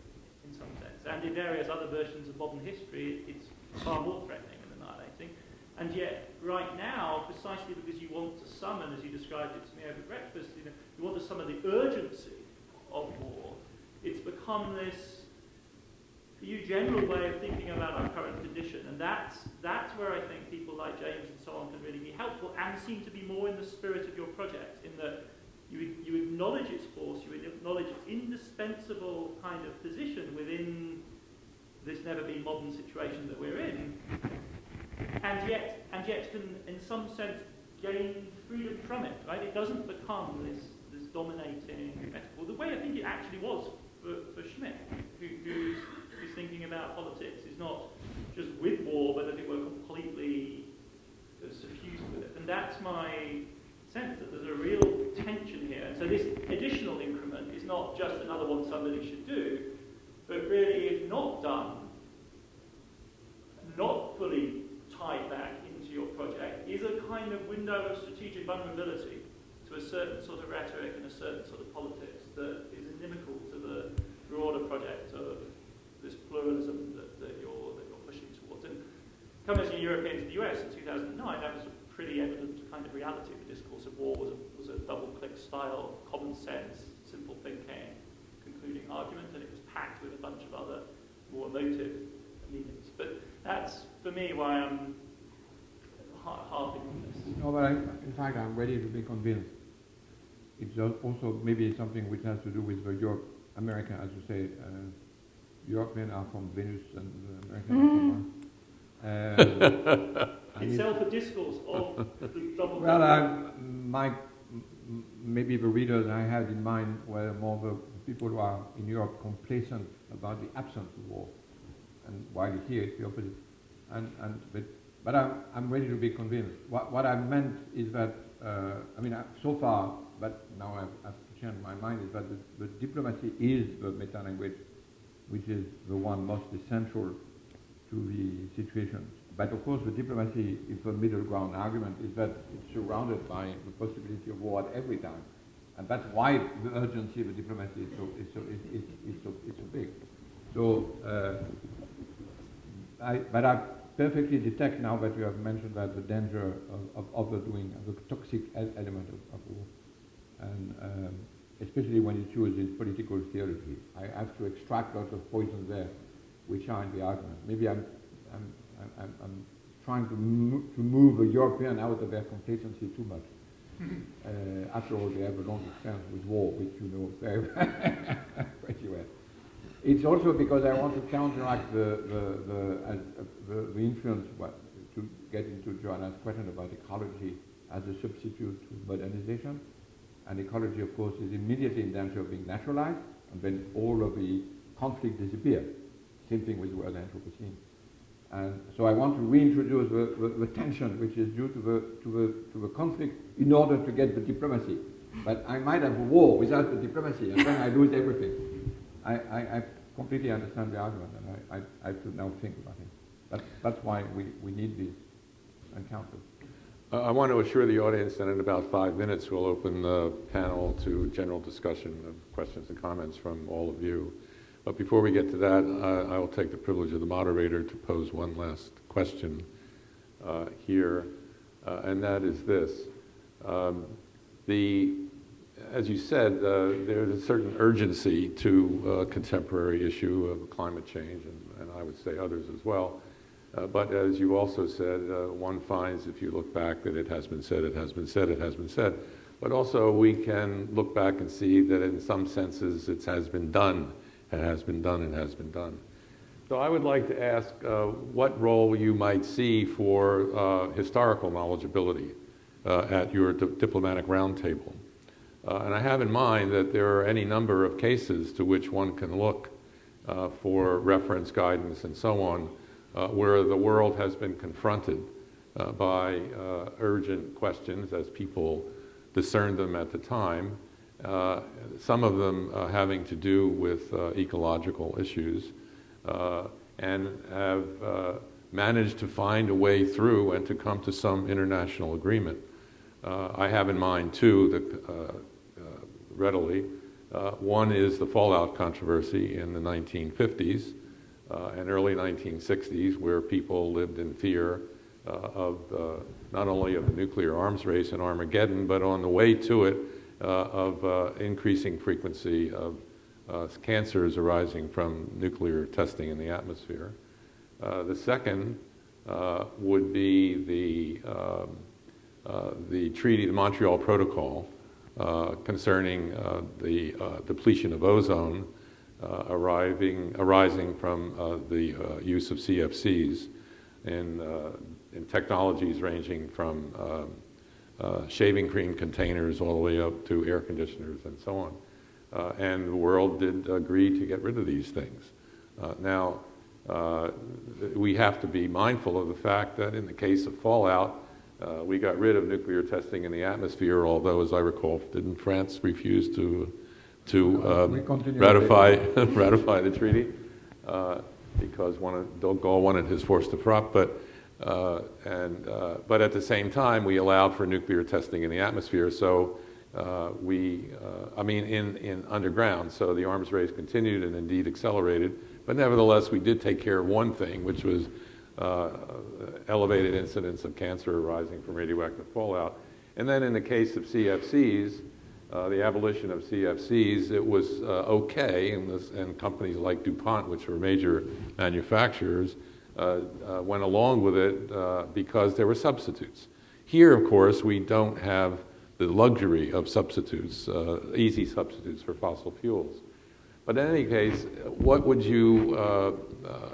in some sense. And in various other versions of modern history, it's far more threatening and annihilating. And yet, right now, precisely because you want to summon, as you described it to me over breakfast, you want to summon the urgency of war, it's become this, for you, general way of thinking about our current condition. And that's where I think people like James and so on can really be helpful, and seem to be more in the spirit of your project, in that you acknowledge its force, you acknowledge its indispensable kind of position within this never-been-modern situation that we're in, and yet can, in some sense, gain freedom from it, right? It doesn't become this dominating metaphor, the way I think it actually was for Schmitt, who's thinking about politics is not just with war, but as it were completely suffused with it. And that's my sense, that there's a real tension here. And so this additional increment is not just another one somebody should do, but really, if not done, not fully tied back into your project, is a kind of window of strategic vulnerability to a certain sort of rhetoric and a certain sort of politics that is inimical to the broader project of this pluralism that you're pushing towards. And coming as a European to the US in 2009, that was a pretty evident kind of reality. The discourse of war was a double-click style, common sense, simple thinking, concluding argument, and it was packed with a bunch of other more emotive meanings. But that's, for me, why I'm harping on this. No, but in fact, I'm ready to be convinced. It's also maybe something which has to do with the American, as you say, European are from Venus and the American are from Mars. Itself a discourse of the double. Well, maybe the readers I had in mind were more the people who are in Europe complacent about the absence of war, and while here it's the opposite. But I'm ready to be convinced. What I meant is that so far, but now I've changed my mind, is that the diplomacy is the meta language, which is the one most essential to the situation. But of course, the diplomacy, if a middle ground argument, is that it's surrounded by the possibility of war at every time, and that's why the urgency of the diplomacy is so big. So, but I perfectly detect now that you have mentioned that the danger of overdoing the toxic element of war, and especially when it's used in political theology. I have to extract lots of poison there, which are in the argument. Maybe I'm trying to move the European out of their complacency too much. After all, they have a long experience with war, which you know very, pretty well. It's also because I want to counteract the influence, to get into Joanna's question about ecology as a substitute to modernization. And ecology, of course, is immediately in danger of being naturalized, and then all of the conflict disappears. Same thing with the world Anthropocene. And so I want to reintroduce the tension which is due to the conflict in order to get the diplomacy. But I might have a war without the diplomacy, and then I lose everything. I completely understand the argument, and I have to now think about it. That's why we need these encounters. I want to assure the audience that in about 5 minutes we'll open the panel to general discussion of questions and comments from all of you. But before we get to that, I will take the privilege of the moderator to pose one last question here, and that is this. As you said, there's a certain urgency to contemporary issue of climate change, and I would say others as well. But as you also said, one finds, if you look back, that it has been said, it has been said, it has been said. But also we can look back and see that in some senses it has been done, it has been done, it has been done. So I would like to ask what role you might see for historical knowledgeability at your diplomatic roundtable. And I have in mind that there are any number of cases to which one can look for reference, guidance, and so on, where the world has been confronted by urgent questions as people discerned them at the time, some of them having to do with ecological issues, and have managed to find a way through and to come to some international agreement. I have in mind two readily. One is the fallout controversy in the 1950s and early 1960s, where people lived in fear of not only of the nuclear arms race and Armageddon, but on the way to it, of increasing frequency of cancers arising from nuclear testing in the atmosphere. The second would be the treaty, the Montreal Protocol, concerning the depletion of ozone arising from the use of CFCs in technologies ranging from shaving cream containers all the way up to air conditioners and so on. And the world did agree to get rid of these things. Now, we have to be mindful of the fact that in the case of fallout, we got rid of nuclear testing in the atmosphere, although, as I recall, didn't France refuse to ratify the treaty because de Gaulle wanted his force to frappe, but at the same time we allowed for nuclear testing in the atmosphere. So in underground. So the arms race continued and indeed accelerated. But nevertheless, we did take care of one thing, which was elevated incidence of cancer arising from radioactive fallout. And then in the case of CFCs, the abolition of CFCs, it was okay, and companies like DuPont, which were major manufacturers, went along with it because there were substitutes. Here, of course, we don't have the luxury of substitutes, easy substitutes for fossil fuels. But in any case,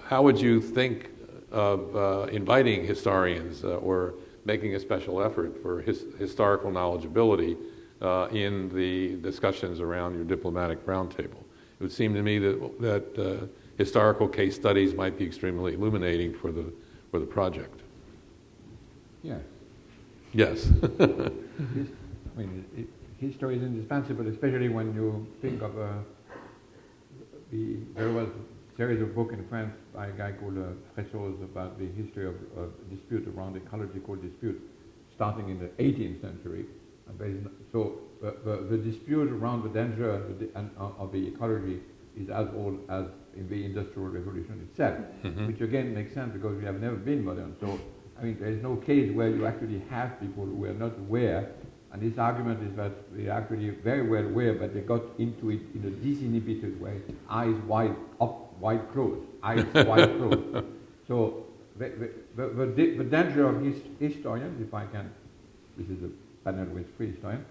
how would you think of inviting historians or making a special effort for historical knowledgeability in the discussions around your diplomatic roundtable? It would seem to me that historical case studies might be extremely illuminating for the project. Yes. Yes. History is indispensable, especially when you think of there was a series of books in France by a guy called Fressoz about the history of dispute around ecological dispute, starting in the 18th century. So the dispute around the danger of the ecology is as old as in the Industrial Revolution itself, which again makes sense because we have never been modern. So, there is no case where you actually have people who are not aware, and this argument is that they are actually very well aware, but they got into it in a disinhibited way, eyes wide closed, eyes wide closed. So the danger of historians, if I can, this is a panel with three historians,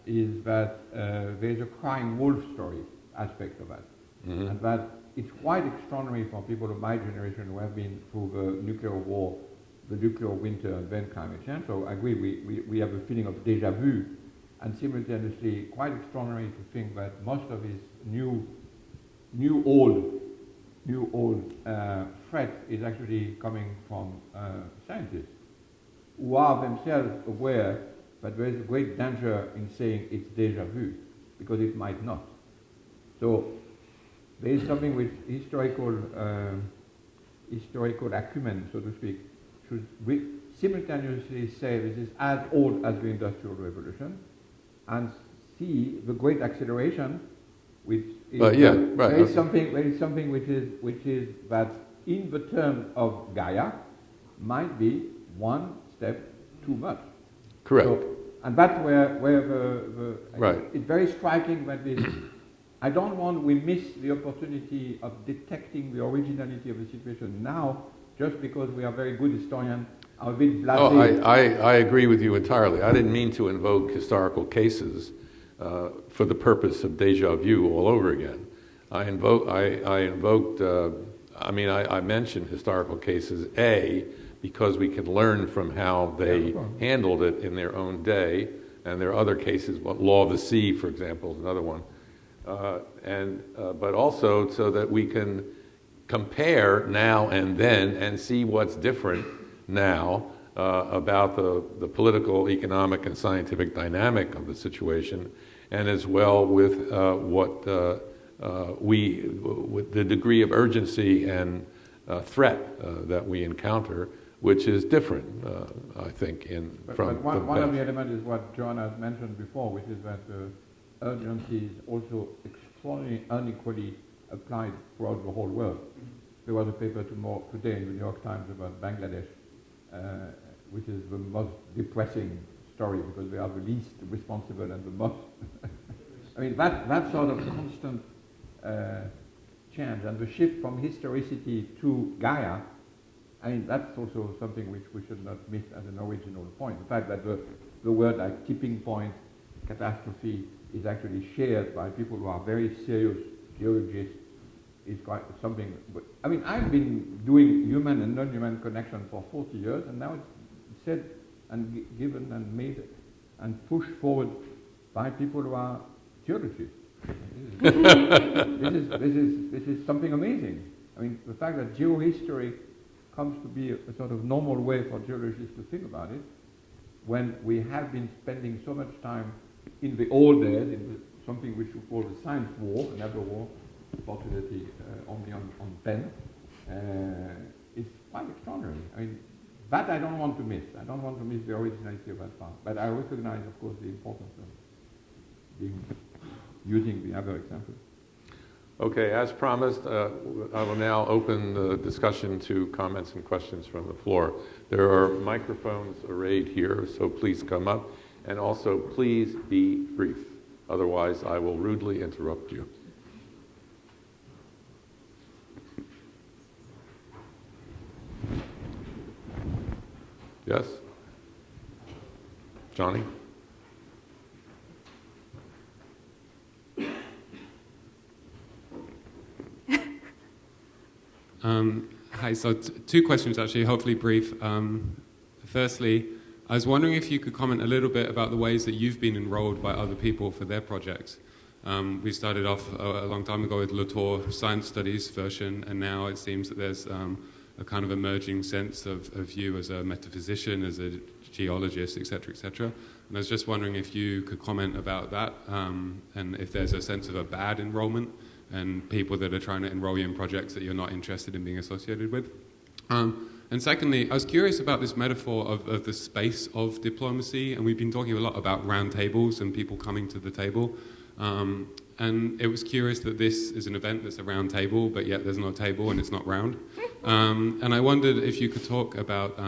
is that there is a crying wolf story aspect of that. and that it's quite extraordinary for people of my generation who have been through the nuclear war, the nuclear winter, and then climate change. So I agree, we have a feeling of déjà vu, and simultaneously quite extraordinary to think that most of these new old threat is actually coming from scientists who are themselves aware that there is a great danger in saying it's déjà vu, because it might not. So there is something with historical acumen, so to speak, should simultaneously say this is as old as the Industrial Revolution, and see the great acceleration, which is there is something which is that in the terms of Gaia might be one step too much. Correct. So, and that's where the right. It's very striking that this. we miss the opportunity of detecting the originality of the situation now, just because we are very good historians, are a bit blasé. Oh, I agree with you entirely. I didn't mean to invoke historical cases for the purpose of déjà vu all over again. I mentioned historical cases, because we can learn from how they handled it in their own day, and there are other cases, Law of the Sea, for example, is another one. But also so that we can compare now and then and see what's different now about the political, economic, and scientific dynamic of the situation, and as well with with the degree of urgency and threat that we encounter, which is different, I think, from one of the elements is what Joanna has mentioned before, which is that urgency is also extraordinarily unequally applied throughout the whole world. There was a paper today in the New York Times about Bangladesh, which is the most depressing story because they are the least responsible and the most... I mean, that sort of constant change and the shift from historicity to Gaia, I mean, that's also something which we should not miss as an original point. The fact that the word like tipping point, catastrophe, is actually shared by people who are very serious geologists is quite something. I mean, I've been doing human and non-human connection for 40 years, and now it's said and given and made and pushed forward by people who are geologists. This is something amazing. I mean, the fact that geohistory comes to be a sort of normal way for geologists to think about it, when we have been spending so much time in the old days, in something which we call the science war, another war, fortunately only on pen, it's quite extraordinary. I mean, that I don't want to miss. I don't want to miss the originality of that part. But I recognize, of course, the importance of using the other examples. Okay, as promised, I will now open the discussion to comments and questions from the floor. There are microphones arrayed here, so please come up. And also, please be brief. Otherwise, I will rudely interrupt you. Yes? Johnny? Hi, so two questions actually, hopefully brief. Firstly, I was wondering if you could comment a little bit about the ways that you've been enrolled by other people for their projects. We started off a long time ago with Latour science studies version, and now it seems that there's a kind of emerging sense of you as a metaphysician, as a geologist, etc., etc. And I was just wondering if you could comment about that, and if there's a sense of a bad enrollment, and people that are trying to enroll you in projects that you're not interested in being associated with. And secondly, I was curious about this metaphor of the space of diplomacy, and we've been talking a lot about round tables and people coming to the table. And it was curious that this is an event that's a round table, but yet there's no table and it's not round. And I wondered if you could talk about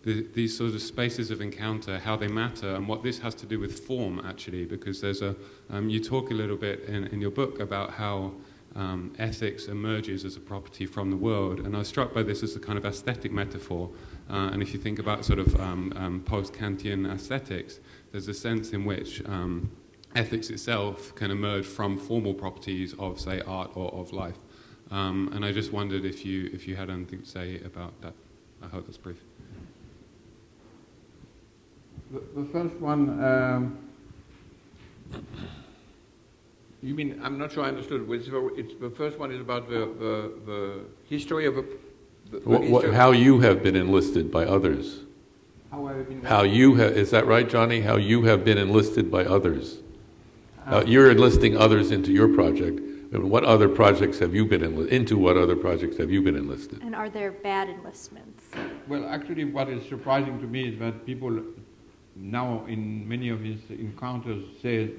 these sort of spaces of encounter, how they matter, and what this has to do with form, actually, because there's you talk a little bit in your book about how ethics emerges as a property from the world, and I was struck by this as a kind of aesthetic metaphor. And if you think about sort of post-Kantian aesthetics, there's a sense in which ethics itself can emerge from formal properties of, say, art or of life. And I just wondered if you had anything to say about that. I hope that's brief. The first one, you mean, I'm not sure I understood. It's the first one is about the history of How you have been enlisted by others. How I've been... Is that right, Johnny? How you have been enlisted by others. You're enlisting others into your project. And what other projects have you been into? What other projects have you been enlisted? And are there bad enlistments? Well, actually, what is surprising to me is that people now, in many of his encounters, say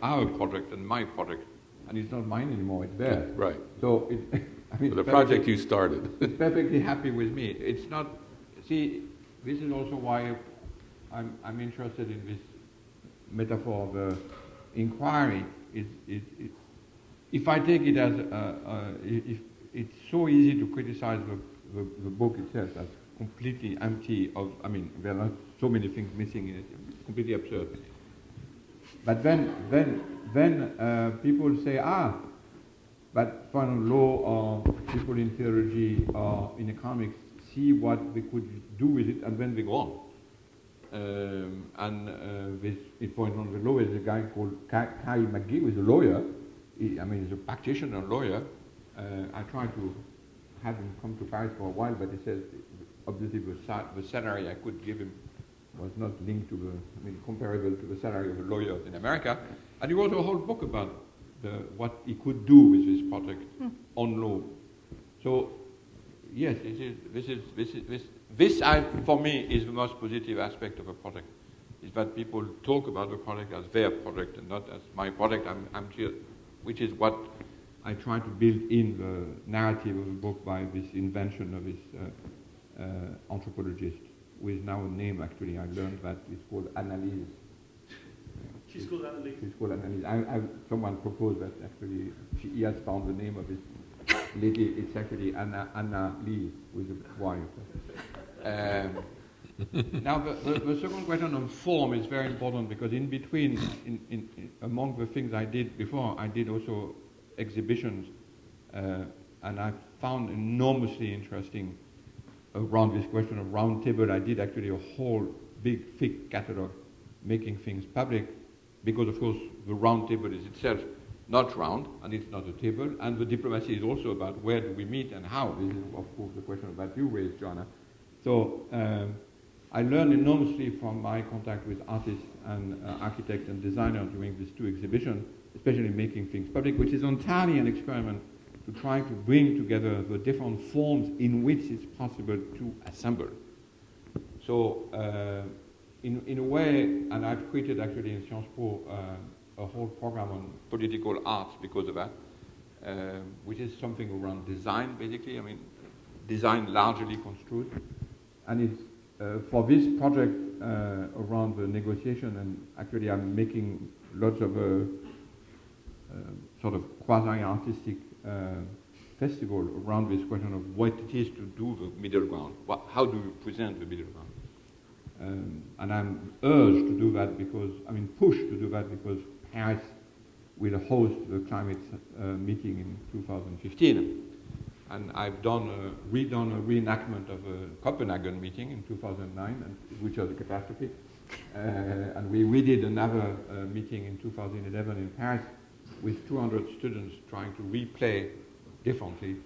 our project and my project, and it's not mine anymore. It's theirs. Right. So the project you started. It's perfectly happy with me. It's not. See, this is also why I'm interested in this metaphor of inquiry. If I take it as if it's so easy to criticize the book itself as completely empty of, there are so many things missing in it. It's completely absurd. But then people say, but from law or people in theology or in economics see what they could do with it, and then they go on. For example, the law is a guy called Kai McGee, who is a lawyer. He's a practitioner lawyer. I tried to have him come to Paris for a while, but he says obviously the salary I could give him was not linked to comparable to the salary of a lawyer in America. And he wrote a whole book about what he could do with this project on law. So yes, this for me is the most positive aspect of a project, is that people talk about the project as their project and not as my project. Which is what I try to build in the narrative of the book by this invention of this anthropologist, with now a name actually. I learned that it's called Annalise. She's called Annalise. She's called Annalise. Someone proposed that actually he has found the name of this lady. It's actually Anna Lee with a Y. Now the second question on form is very important, because in between, among the things I did before, I did also exhibitions, and I found enormously interesting around this question of Roundtable. I did actually a whole big, thick catalog making things public, because of course the Roundtable is itself not round, and it's not a table, and the diplomacy is also about where do we meet and how. This is of course the question that you raised, Joanna. So I learned enormously from my contact with artists and architects and designers during these two exhibitions, especially making things public, which is entirely an experiment to try to bring together the different forms in which it's possible to assemble. So in a way, and I've created actually in Sciences Po a whole program on political arts because of that, which is something around design, basically. Design largely construed. And it's for this project around the negotiation, and actually I'm making lots of sort of quasi-artistic festival around this question of what it is to do the middle ground. How do you present the middle ground? And I'm urged to do that because, pushed to do that because Paris will host the climate meeting in 2015. And I've redone a reenactment of a Copenhagen meeting in 2009, which was a catastrophe. And we redid another meeting in 2011 in Paris with 200 students trying to replay differently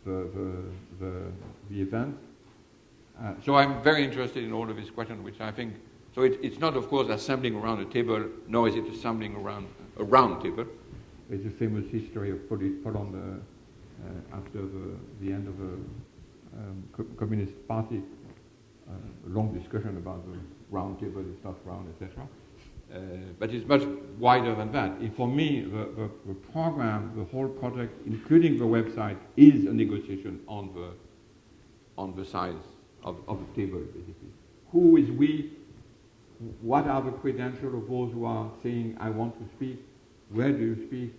the event. So I'm very interested in all of this question, which I think, so it's not, of course, assembling around a table, nor is it assembling around a round table. There's a famous history of Poland after the end of the Communist Party, a long discussion about the round table is not round, etc. But it's much wider than that. For me, the program, the whole project, including the website, is a negotiation on the size of the table, basically. Who is we? What are the credentials of those who are saying, I want to speak? Where do you speak?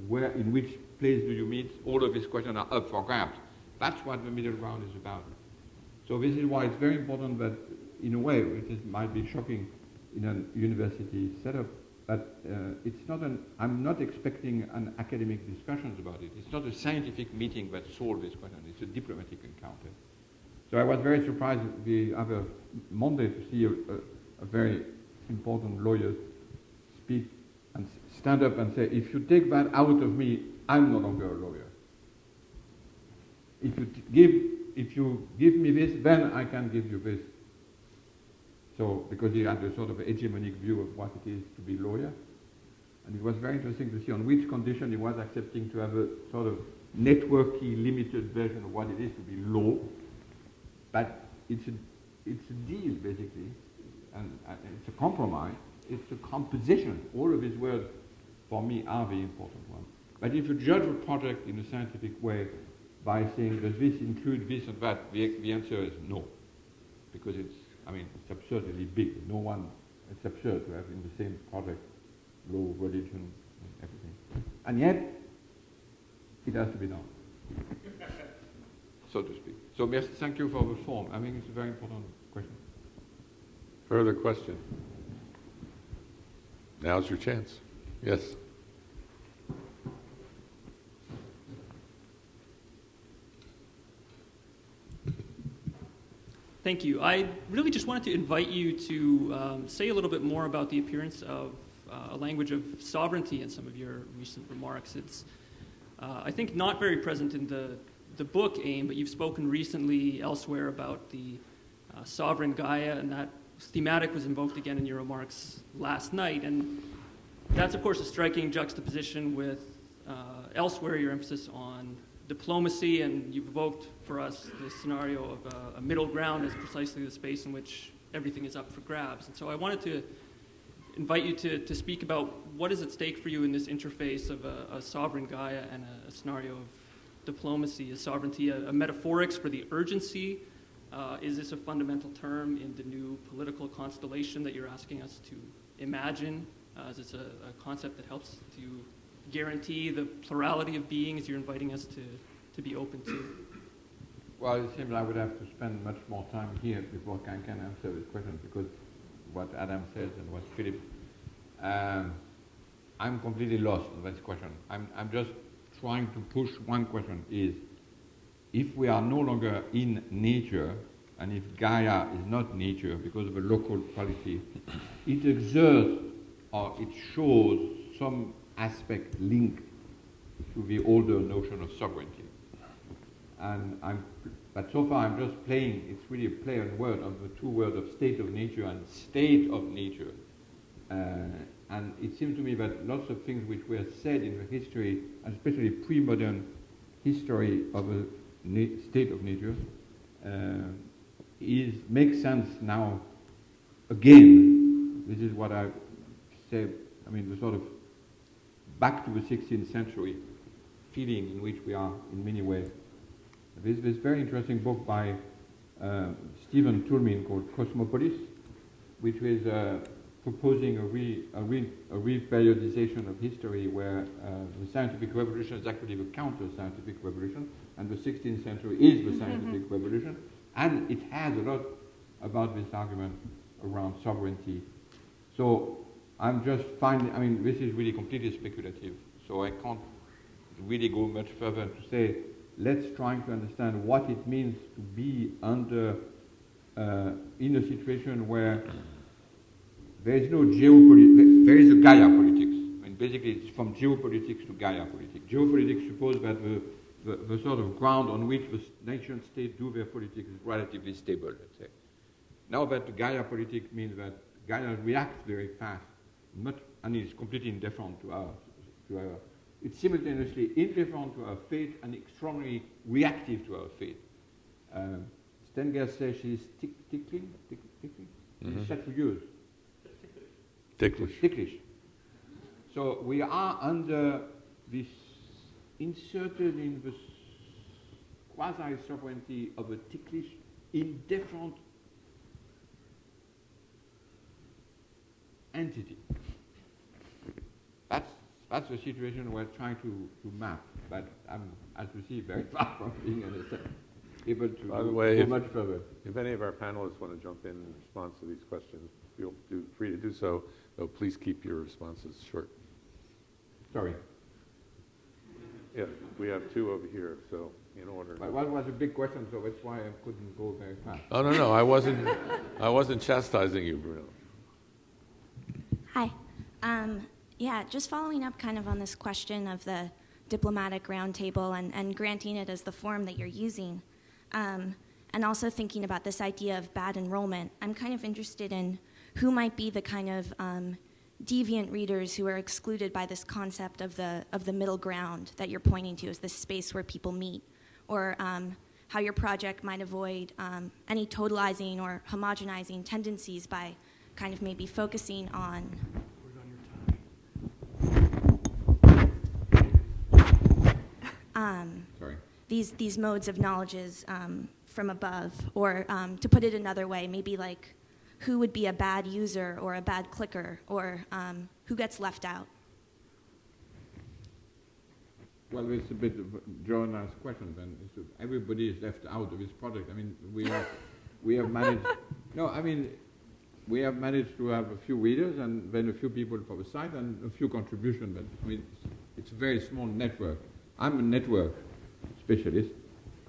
Where, in which place do you meet? All of these questions are up for grabs. That's what the middle ground is about. So this is why it's very important that, in a way, might be shocking in a university setup, but it's not I'm not expecting an academic discussions about it. It's not a scientific meeting that solves this question. It's a diplomatic encounter. So I was very surprised the other Monday to see a very important lawyer speak and stand up and say, if you take that out of me, I'm no longer a lawyer. If you give me this, then I can give you this. So, because he had a sort of hegemonic view of what it is to be lawyer. And it was very interesting to see on which condition he was accepting to have a sort of networky, limited version of what it is to be law. But it's a deal, basically, and it's a compromise. It's a composition. All of his words, for me, are the important ones. But if you judge a project in a scientific way by saying, does this include this and that, the answer is no. Because it's absurdly big. No one, it's absurd to have in the same project law, religion, and everything. And yet, it has to be done, so to speak. So yes, thank you for the form. I think it's a very important question. Further question? Now's your chance. Yes. Thank you. I really just wanted to invite you to say a little bit more about the appearance of a language of sovereignty in some of your recent remarks. It's, I think, not very present in the book AIM, but you've spoken recently elsewhere about the sovereign Gaia, and that thematic was invoked again in your remarks last night. And that's, of course, a striking juxtaposition with elsewhere your emphasis on diplomacy, and you've evoked for us this scenario of a middle ground as precisely the space in which everything is up for grabs. And so I wanted to invite you to speak about what is at stake for you in this interface of a sovereign Gaia and a scenario of diplomacy. Is sovereignty a metaphorics for the urgency? Is this a fundamental term in the new political constellation that you're asking us to imagine? Is this a concept that helps to guarantee the plurality of beings you're inviting us to be open to? Well, it seems I would have to spend much more time here before I can answer this question, because what Adam says and what Philip, I'm completely lost on this question. I'm just trying to push one question, is if we are no longer in nature, and if Gaia is not nature because of a local quality, it exerts or it shows some aspect linked to the older notion of sovereignty. And but so far I'm just playing, it's really a play on word of the two words of state of nature and state of nature. And it seems to me that lots of things which were said in the history, and especially pre-modern history of a state of nature, makes sense now again. This is what I say, the sort of back to the 16th century feeling in which we are in many ways. There's this very interesting book by Stephen Toulmin called Cosmopolis, which is proposing a reperiodization of history where the scientific revolution is actually the counter-scientific revolution, and the 16th century is the scientific revolution, and it has a lot about this argument around sovereignty. So I'm just finding, this is really completely speculative, so I can't really go much further to say, let's try to understand what it means to be under, in a situation where there is no geopolitics, there is a Gaia politics. Basically it's from geopolitics to Gaia politics. Geopolitics suppose that the sort of ground on which the nation states do their politics is relatively stable, let's say. Now that the Gaia politic means that Gaia reacts very fast, and is completely indifferent to our it's simultaneously indifferent to our fate and extraordinarily reactive to our fate. Stenger says she's tickling? She's chatouilleuse. Ticklish. So we are under this, inserted in the quasi-sovereignty of a ticklish, indifferent entity. That's the situation we're trying to map, but I'm, as you see, very far from being able to go much further. If any of our panelists want to jump in response to these questions, feel free to do so. So please keep your responses short. Sorry. Yeah, we have two over here, so in order. But one was a big question, so that's why I couldn't go very fast. Oh, no, I wasn't chastising you, Bruno. Hi. Yeah, just following up kind of on this question of the diplomatic roundtable and granting it as the form that you're using, and also thinking about this idea of bad enrollment. I'm kind of interested in who might be the kind of deviant readers who are excluded by this concept of the middle ground that you're pointing to as this space where people meet, or how your project might avoid any totalizing or homogenizing tendencies by kind of maybe focusing on these modes of knowledges from above, or to put it another way, maybe like who would be a bad user or a bad clicker, or who gets left out. Well, it's a bit of Joanna's question then. Everybody is left out of this project. I mean, we have managed. No, I mean, we have managed to have a few readers and then a few people for the site and a few contributions. But I mean, it's a very small network. I'm a network specialist.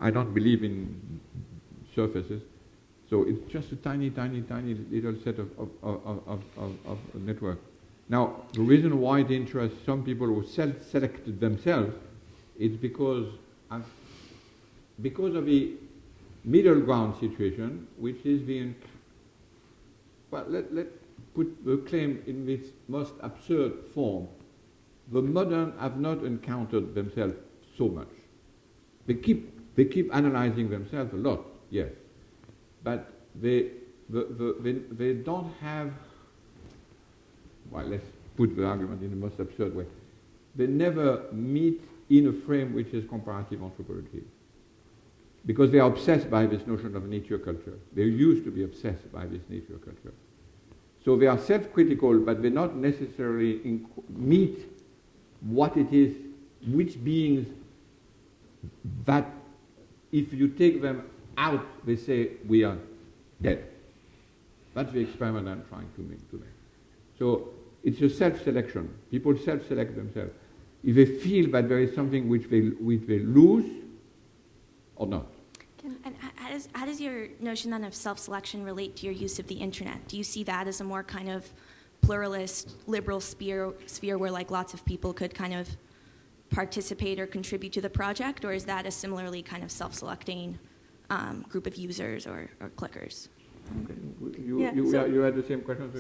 I don't believe in surfaces. So it's just a tiny little set of a network. Now, the reason why it interests some people who self-selected themselves is because of the middle ground situation, which is being, well, let's put the claim in its most absurd form. The modern have not encountered themselves so much. They keep analyzing themselves a lot, yes, but they don't have. Well, let's put the argument in the most absurd way. They never meet in a frame which is comparative anthropology, because they are obsessed by this notion of nature culture. They used to be obsessed by this nature culture. So they are self-critical, but they not necessarily meet what it is, which beings that if you take them out, they say, we are dead. That's the experiment I'm trying to make. So it's a self-selection. People self-select themselves. If they feel that there is something which they lose or not. And how does your notion then of self-selection relate to your use of the internet? Do you see that as a more kind of pluralist, liberal sphere where like lots of people could kind of participate or contribute to the project, or is that a similarly kind of self-selecting group of users or clickers? You had the same question.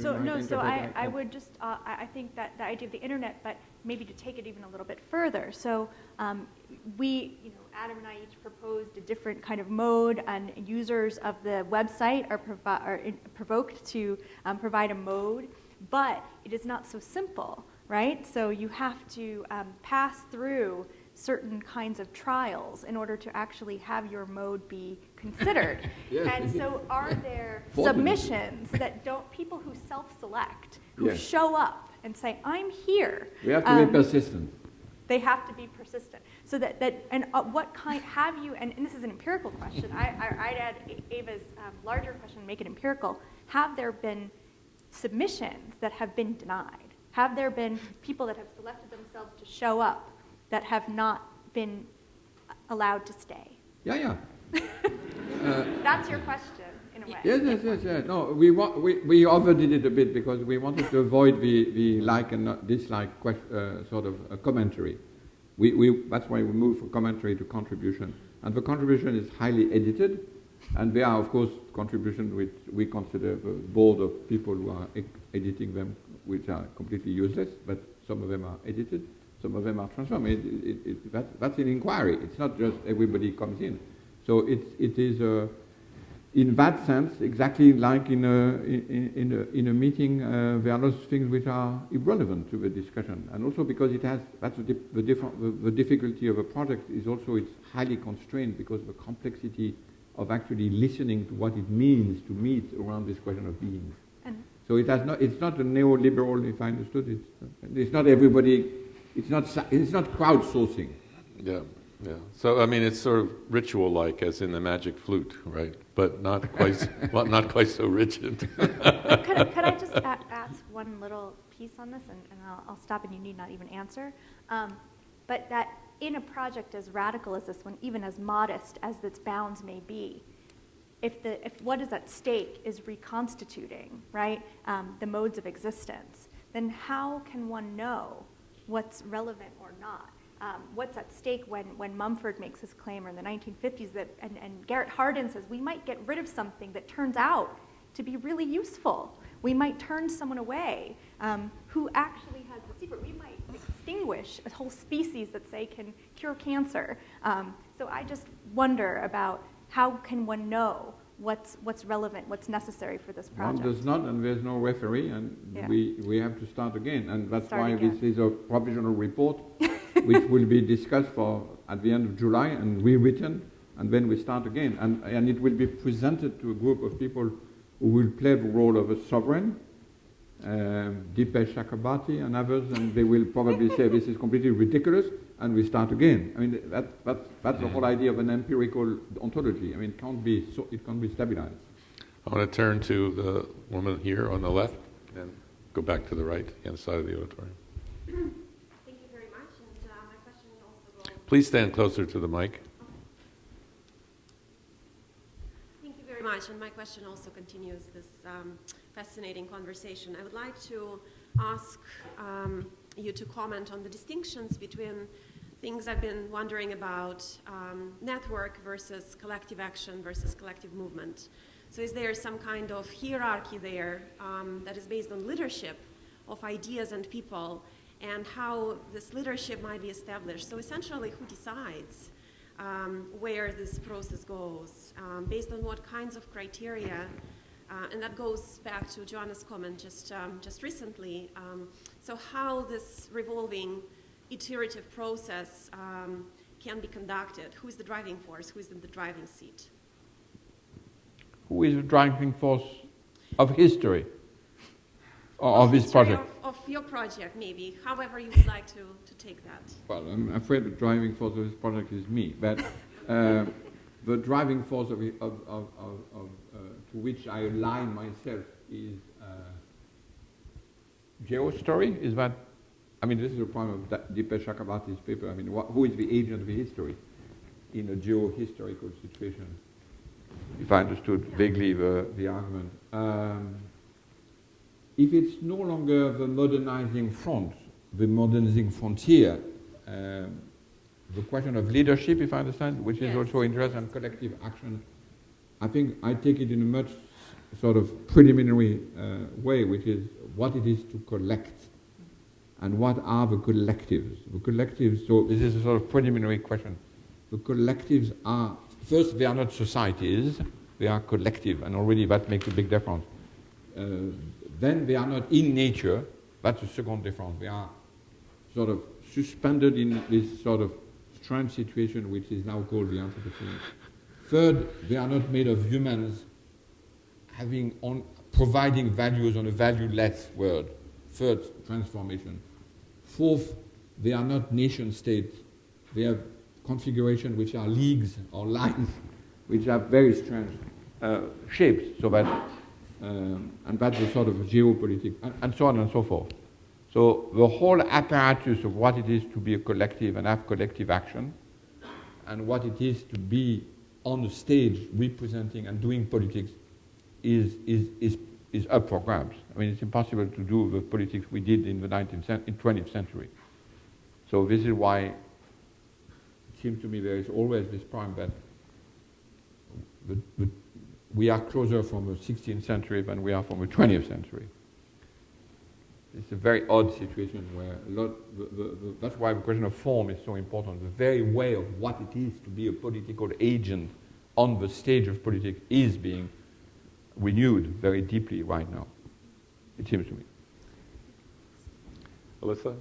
I would just, I think that the idea of the internet, but maybe to take it even a little bit further. So we, Adam and I each proposed a different kind of mode, and users of the website are provoked to provide a mode, but it is not so simple, right? So you have to pass through certain kinds of trials in order to actually have your mode be considered. Yes, and so are there submissions that people who self-select, who show up and say, I'm here. We have to be persistent. They have to be persistent. So what kind have you, and this is an empirical question, I'd add Ava's larger question, make it empirical. Have there been submissions that have been denied? Have there been people that have selected themselves to show up that have not been allowed to stay? Yeah. That's your question, in a way. Yes. No, we overdid it a bit because we wanted to avoid the like and not dislike sort of a commentary. That's why we moved from commentary to contribution. And the contribution is highly edited, and there are, of course, contributions which we consider the board of people who are editing them, which are completely useless, but some of them are edited. Some of them are transformed. That's an inquiry. It's not just everybody comes in. So it is in that sense exactly like in a meeting. There are lots of things which are irrelevant to the discussion, and also because the difficulty of a project is also it's highly constrained because of the complexity of actually listening to what it means to meet around this question of being. So it's not a neoliberal, if I understood it. It's not everybody. It's not crowdsourcing. Yeah. So I mean, it's sort of ritual-like, as in the magic flute, right? But not quite, not quite so rigid. Could I just ask ask one little piece on this, and I'll stop and you need not even answer. But that in a project as radical as this one, even as modest as its bounds may be, if what is at stake is reconstituting, right, the modes of existence, then how can one know what's relevant or not? What's at stake when Mumford makes his claim, or in the 1950s, that, and Garrett Hardin says, we might get rid of something that turns out to be really useful. We might turn someone away who actually has the secret. We might extinguish a whole species that, say, can cure cancer. So I just wonder about how can one know what's relevant, what's necessary for this project. One does not, and there's no referee, and Yeah. we have to start again. And that's Start why again. this is a provisional report, which will be discussed at the end of July and rewritten, and then we start again. And it will be presented to a group of people who will play the role of a sovereign, Dipesh Chakrabarti and others, and they will probably say this is completely ridiculous, and we start again. I mean, that's the whole idea of an empirical ontology. I mean, it can't be stabilized. I want to turn to the woman here on the left and go back to the right, the other side of the auditorium. Thank you very much, and my question also goes... Please stand closer to the mic. Thank you very much, and my question also continues this fascinating conversation. I would like to ask you to comment on the distinctions between things I've been wondering about, network versus collective action versus collective movement. So is there some kind of hierarchy there that is based on leadership of ideas and people, and how this leadership might be established? So essentially, who decides where this process goes, based on what kinds of criteria, and that goes back to Joanna's comment just recently. So how this revolving iterative process can be conducted? Who is the driving force? Who is in the driving seat? Who is the driving force of history, or of this project? Of your project, maybe, however you would like to take that. Well, I'm afraid the driving force of this project is me, but the driving force to which I align myself is geostory. Is that? I mean, this is a problem of Dipesh Chakrabarti's paper. I mean, who is the agent of the history in a geo-historical situation? If I understood vaguely the argument. If it's no longer the modernizing front, the modernizing frontier, the question of leadership, if I understand, which is also interest and collective action, I think I take it in a much sort of preliminary way, which is what it is to collect and what are the collectives. The collectives, so this is a sort of preliminary question. The collectives are, first, they are not societies, they are collective, and already that makes a big difference. Then they are not in nature, that's a second difference. They are sort of suspended in this sort of strange situation which is now called the Anthropology. Third, they are not made of humans providing values on a valueless world. Third, transformation. Fourth, they are not nation states. They have configuration which are leagues or lines which have very strange shapes, so that and that's the sort of geopolitics, and so on and so forth. So the whole apparatus of what it is to be a collective and have collective action, and what it is to be on the stage representing and doing politics is up for grabs. I mean, it's impossible to do the politics we did in the 20th century. So this is why it seems to me there is always this problem that we are closer from the 16th century than we are from the 20th century. It's a very odd situation where that's why the question of form is so important. The very way of what it is to be a political agent on the stage of politics is being renewed very deeply right now, it seems to me. Alyssa?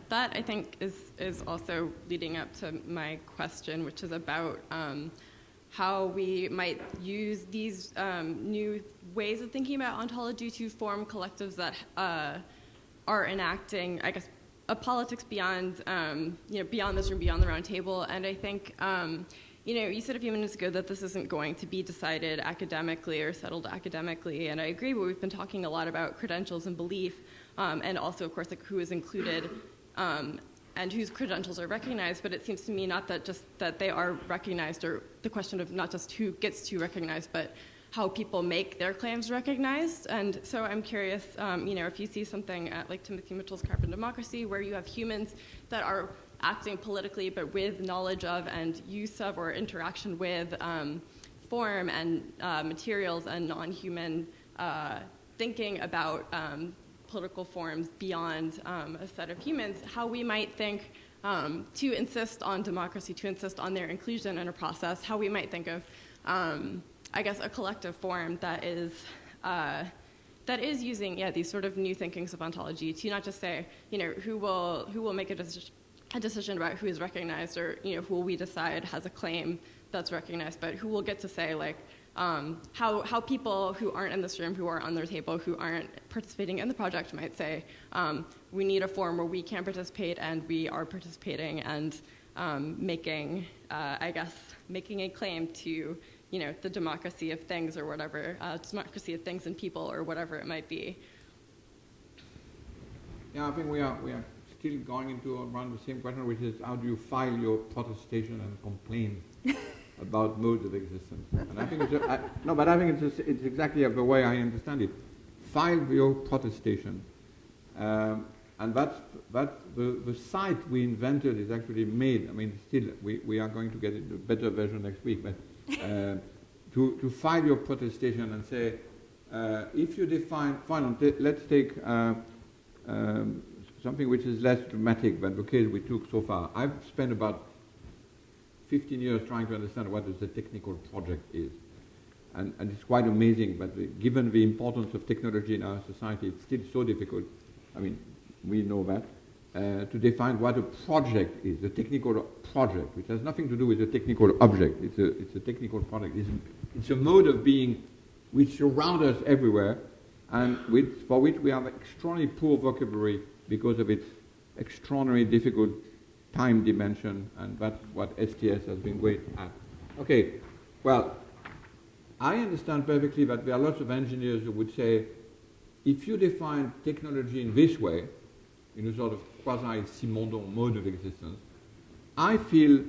That, I think, is also leading up to my question, which is about how we might use these new ways of thinking about ontology to form collectives that are enacting, I guess, a politics beyond, beyond this room, beyond the round table. And I think, you said a few minutes ago that this isn't going to be decided academically or settled academically, and I agree, but we've been talking a lot about credentials and belief, and also, of course, like who is included and whose credentials are recognized, but it seems to me not that just that they are recognized, or the question of not just who gets to recognize, but how people make their claims recognized. And so I'm curious, if you see something at like Timothy Mitchell's Carbon Democracy, where you have humans that are acting politically, but with knowledge of and use of or interaction with form and materials and non-human thinking about political forms beyond a set of humans, how we might think to insist on democracy, to insist on their inclusion in a process, how we might think of, I guess, a collective form that is using these sort of new thinkings of ontology to not just say, who will make a decision about who is recognized, or who will we decide has a claim that's recognized, but who will get to say like how people who aren't in this room, who are on their table, who aren't participating in the project might say, we need a forum where we can participate and we are participating, and making a claim to the democracy of things, or whatever, democracy of things and people, or whatever it might be. Yeah, I think we are still going into around the same question, which is how do you file your protestation and complain about modes of existence? And I think it's exactly the way I understand it. File your protestation, and that's the site we invented is actually made. I mean, still we are going to get a better version next week, but to file your protestation and say, if you define, let's take something which is less dramatic than the case we took so far. I've spent about 15 years trying to understand what the technical project is. And it's quite amazing, but given the importance of technology in our society, it's still so difficult. I mean, we know that, to define what a project is, a technical project, which has nothing to do with a technical object. It's a technical project. It's a mode of being which surrounds us everywhere, and for which we have extremely poor vocabulary because of its extraordinarily difficult time dimension, and that's what STS has been great at. Okay, well, I understand perfectly that there are lots of engineers who would say, if you define technology in this way, in a sort of quasi-Simondon mode of existence, I feel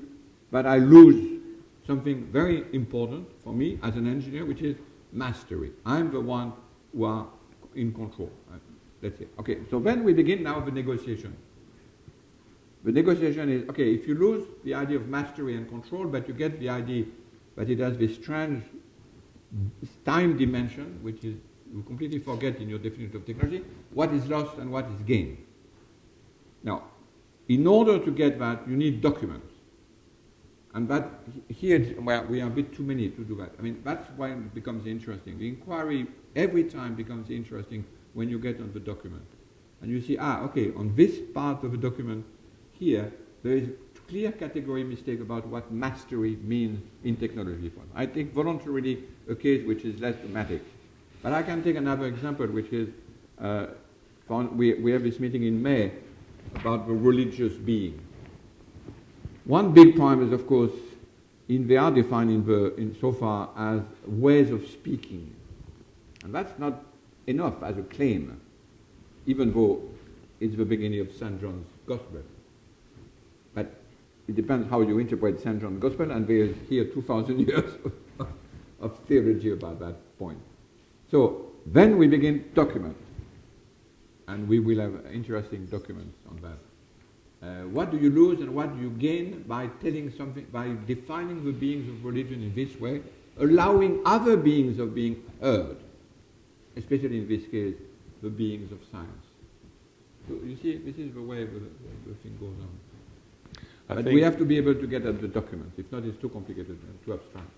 that I lose something very important for me as an engineer, which is mastery. I'm the one who are in control. Let's say. Okay, so then we begin now the negotiation. The negotiation is, okay, if you lose the idea of mastery and control, but you get the idea that it has this strange time dimension, which is you completely forget in your definition of technology, what is lost and what is gained. Now, in order to get that, you need documents. And that, here, we are a bit too many to do that. I mean, that's why it becomes interesting. The inquiry every time becomes interesting when you get on the document. And you see, okay, on this part of the document here, there is a clear category mistake about what mastery means in technology. I take voluntarily a case which is less dramatic. But I can take another example, which is, we have this meeting in May about the religious being. One big problem is, of course, they are defined in so far as ways of speaking. And that's not enough as a claim, even though it's the beginning of St. John's Gospel. But it depends how you interpret St. John's Gospel, and there is here 2,000 years of theology about that point. So then we begin document, and we will have interesting documents on that. What do you lose and what do you gain by telling something, by defining the beings of religion in this way, allowing other beings of being heard, especially in this case, the beings of science. So you see, this is the way the thing goes on. But we have to be able to get at the document. If not, it's too complicated and too abstract.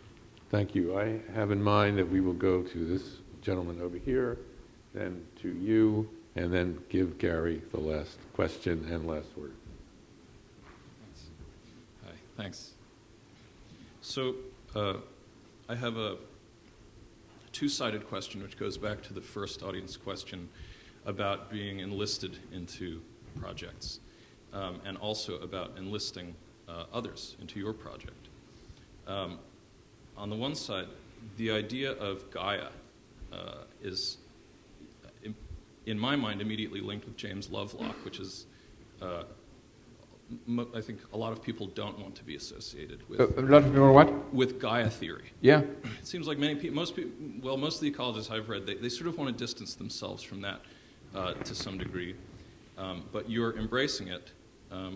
Thank you. I have in mind that we will go to this gentleman over here, then to you, and then give Gary the last question and last word. Thanks. Hi, thanks. So I have a two-sided question, which goes back to the first audience question about being enlisted into projects, and also about enlisting others into your project. on the one side, the idea of Gaia is, in my mind, immediately linked with James Lovelock, which is, I think a lot of people don't want to be associated with. A lot of people what? With Gaia theory. Yeah. It seems like most of the ecologists I've read, they sort of want to distance themselves from that to some degree. But you're embracing it,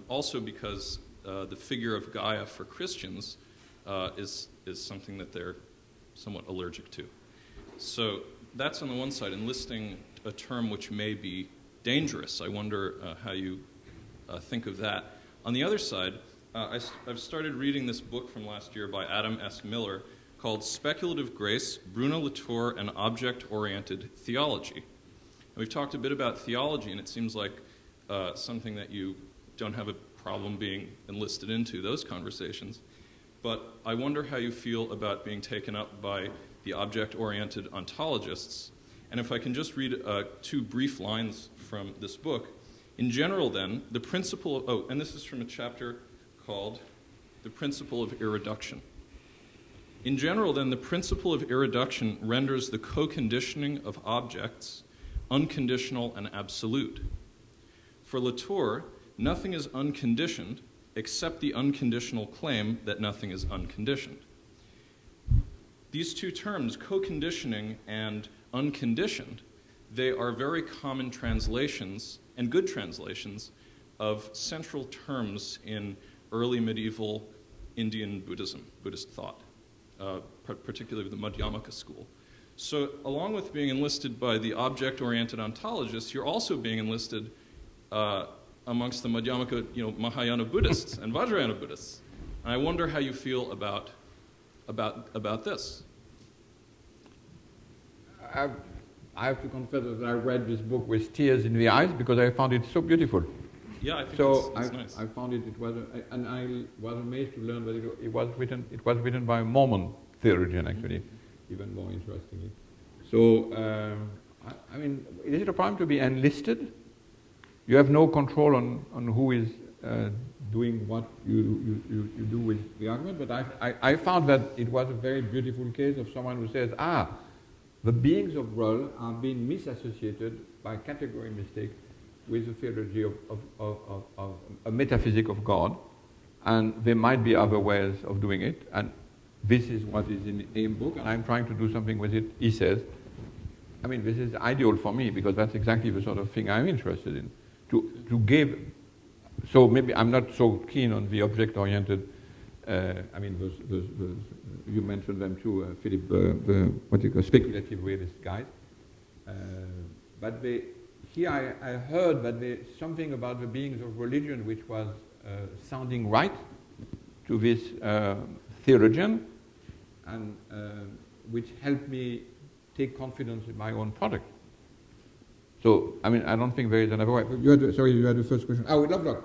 also because the figure of Gaia for Christians is something that they're somewhat allergic to. So that's on the one side, enlisting a term which may be dangerous. I wonder how you think of that. On the other side, I've started reading this book from last year by Adam S. Miller called Speculative Grace, Bruno Latour, and Object-Oriented Theology. And we've talked a bit about theology, and it seems like something that you don't have a problem being enlisted into, those conversations. But I wonder how you feel about being taken up by the object-oriented ontologists. And if I can just read 2 brief lines from this book. In general, then, the principle of, and this is from a chapter called The Principle of Irreduction. In general, then, the principle of irreduction renders the co-conditioning of objects unconditional and absolute. For Latour, nothing is unconditioned except the unconditional claim that nothing is unconditioned. These 2 terms, co-conditioning and unconditioned, they are very common translations, and good translations, of central terms in early medieval Indian Buddhism, Buddhist thought, particularly the Madhyamaka school. So along with being enlisted by the object-oriented ontologists, you're also being enlisted amongst the Madhyamaka, Mahayana Buddhists and Vajrayana Buddhists. And I wonder how you feel about this. I have to confess that I read this book with tears in the eyes because I found it so beautiful. Yeah, I think so it's nice. I found it was, and I was amazed to learn that it was written by a Mormon theologian, actually, even more interestingly. So, I mean, is it a problem to be enlisted? You have no control on who is doing what you do with the argument, but I found that it was a very beautiful case of someone who says, the beings of world are being misassociated by category mistake with the theology of a metaphysic of God, and there might be other ways of doing it, and this is what is in the AIM book, and I'm trying to do something with it, he says. I mean, this is ideal for me, because that's exactly the sort of thing I'm interested in. To give, so maybe I'm not so keen on the object-oriented, I mean, you mentioned them too, Philip, what you call speculative realist guys. But here I heard that there's something about the beings of religion which was sounding right to this theologian, and which helped me take confidence in my own product. So, I mean, I don't think there is another way. You had the first question. Oh, Lovelock.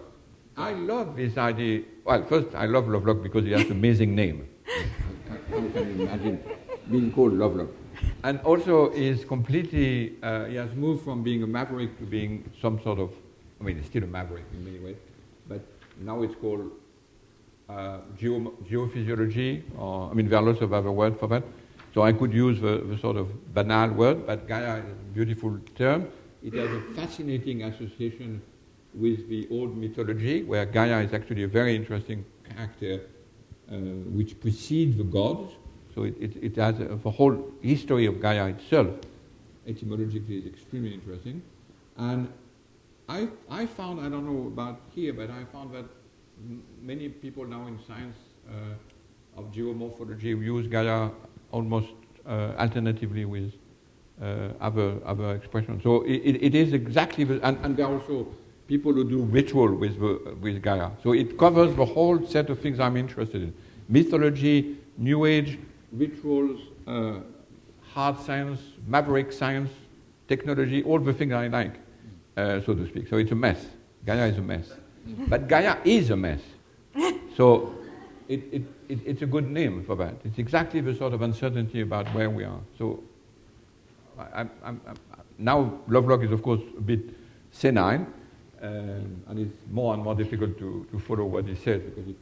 I love this idea. Well, first, I love Lovelock because he has an amazing name. How can you imagine being called Lovelock? And also, he's completely, he has moved from being a maverick to being some sort of, I mean, he's still a maverick in many ways, but now it's called geophysiology, or, I mean, there are lots of other words for that. So I could use the sort of banal word, but Gaia is a beautiful term. It has a fascinating association with the old mythology, where Gaia is actually a very interesting character which precedes the gods. So it has the whole history of Gaia itself, etymologically, is extremely interesting. And I found, I don't know about here, but I found that many people now in science of geomorphology use Gaia almost alternatively with other expressions. So it is exactly, and there are also people who do ritual with Gaia. So it covers the whole set of things I'm interested in. Mythology, New Age, rituals, hard science, maverick science, technology, all the things I like, so to speak. So it's a mess. Gaia is a mess. But Gaia is a mess. So it's a good name for that. It's exactly the sort of uncertainty about where we are. So now Lovelock is, of course, a bit senile, and it's more and more difficult to follow what he says, because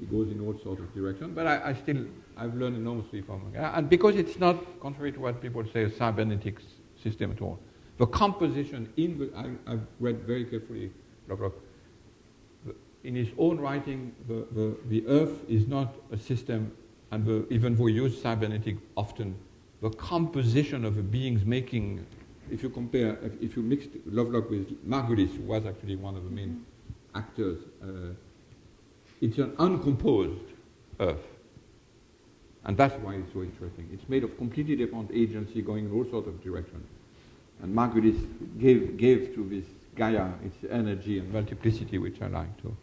it goes in all sorts of directions. But I've learned enormously from it. And because it's not, contrary to what people say, a cybernetic system at all. The composition I've read very carefully Lovelock. In his own writing, the Earth is not a system, and even though we use cybernetic often, the composition of the beings making, if you compare, if you mix Lovelock with Margulis, who was actually one of the main actors, it's an uncomposed Earth. And that's why it's so interesting. It's made of completely different agency going in all sorts of directions. And Margulis gave to this Gaia its energy and multiplicity, which I like too.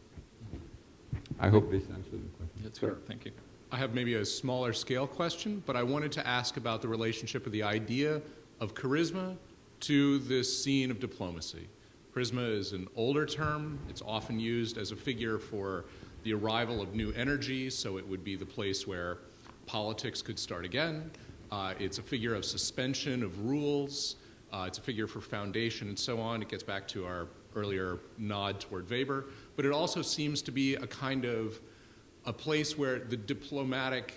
I hope this answers the question. That's good. Thank you. I have maybe a smaller scale question, but I wanted to ask about the relationship of the idea of charisma to this scene of diplomacy. Charisma is an older term. It's often used as a figure for the arrival of new energy, so it would be the place where politics could start again. It's a figure of suspension of rules. It's a figure for foundation and so on. It gets back to our earlier nod toward Weber. But it also seems to be a kind of a place where the diplomatic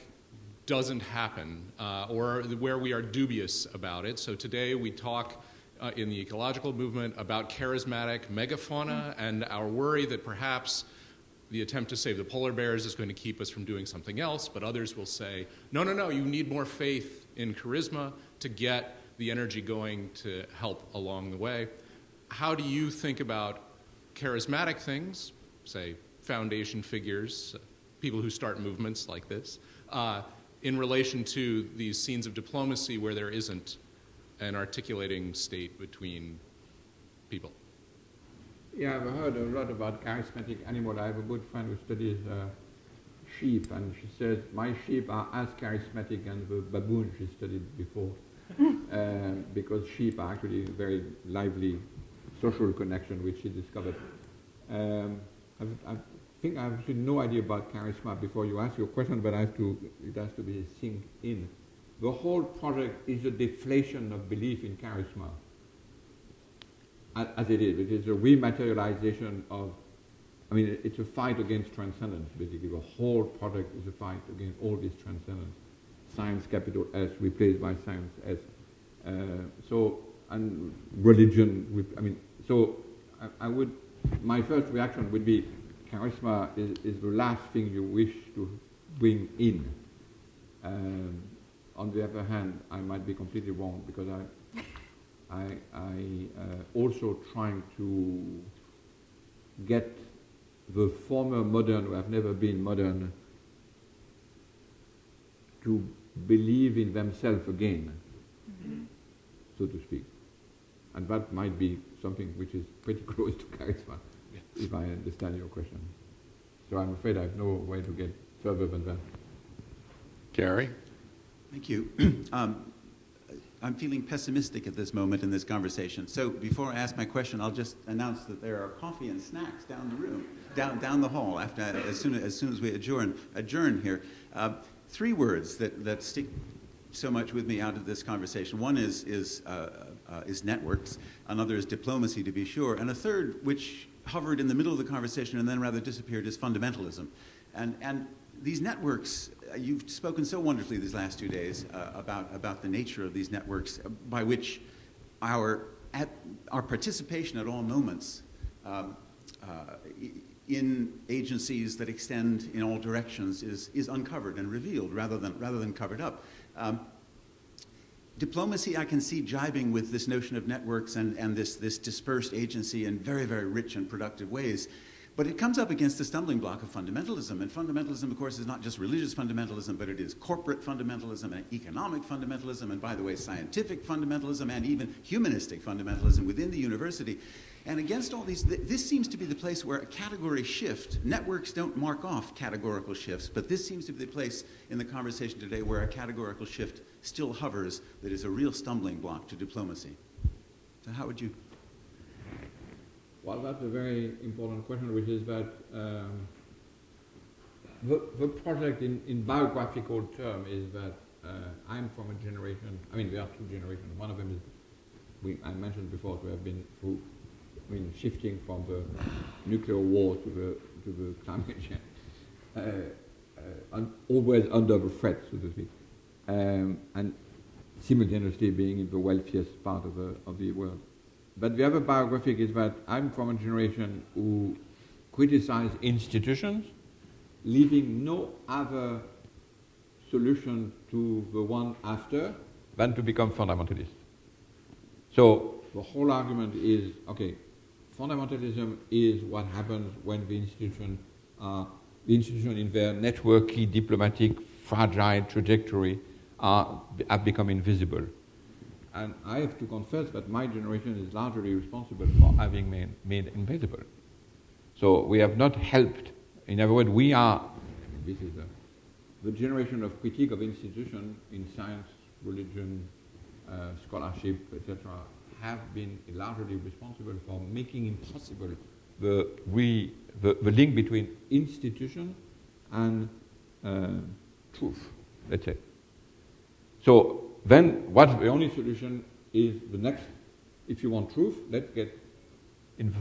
doesn't happen, or where we are dubious about it. So today we talk in the ecological movement about charismatic megafauna and our worry that perhaps the attempt to save the polar bears is going to keep us from doing something else, but others will say, no, you need more faith in charisma to get the energy going to help along the way. How do you think about charismatic things, say foundation figures, people who start movements like this, in relation to these scenes of diplomacy where there isn't an articulating state between people? Yeah, I've heard a lot about charismatic animals. I have a good friend who studies sheep, and she says, my sheep are as charismatic as the baboon she studied before, because sheep are actually a very lively social connection, which she discovered. I think I have no idea about charisma before you ask your question, but it has to be sink in. The whole project is a deflation of belief in charisma, as it is. It is a rematerialization of, it's a fight against transcendence, basically. The whole project is a fight against all this transcendence. Science, capital S, replaced by science S. And religion, my first reaction would be, charisma is the last thing you wish to bring in. On the other hand, I might be completely wrong, because I also trying to get the former modern, who have never been modern, to believe in themselves again, so to speak. And that might be something which is pretty close to charisma, if I understand your question. So I'm afraid I have no way to get further than that. Gary? Thank you. I'm feeling pessimistic at this moment in this conversation. So before I ask my question, I'll just announce that there are coffee and snacks down the room, down the hall, as soon as we adjourn here. Three words that stick so much with me out of this conversation. One is networks. Another is diplomacy, to be sure. And a third, which hovered in the middle of the conversation and then rather disappeared, is fundamentalism. And these networks, you've spoken so wonderfully these last 2 days about the nature of these networks, by which our participation at all moments in agencies that extend in all directions is uncovered and revealed rather than covered up. Diplomacy, I can see jibing with this notion of networks and this dispersed agency in very, very rich and productive ways. But it comes up against the stumbling block of fundamentalism. And fundamentalism, of course, is not just religious fundamentalism, but it is corporate fundamentalism and economic fundamentalism, and by the way, scientific fundamentalism and even humanistic fundamentalism within the university. And against all these, this seems to be the place where a category shift, networks don't mark off categorical shifts, but this seems to be the place in the conversation today where a categorical shift still hovers that is a real stumbling block to diplomacy. So how would you? Well, that's a very important question, which is that the project in biographical term is that I'm from a generation, there are two generations. One of them is, I mentioned before, we have been through, shifting from the nuclear war to the climate change. always under the threat, so to speak, and simultaneously being in the wealthiest part of the world. But the other biographic is that I'm from a generation who criticized institutions, leaving no other solution to the one after than to become fundamentalist. So the whole argument is, okay, fundamentalism is what happens when the institution in their networky, diplomatic, fragile trajectory have become invisible. And I have to confess that my generation is largely responsible for having made invisible. So we have not helped. In other words, we are, this is the generation of critique of institutions in science, religion, scholarship, etc., have been largely responsible for making impossible the link between institution and truth, let's say. So then what the only solution is the next, if you want truth, let's get in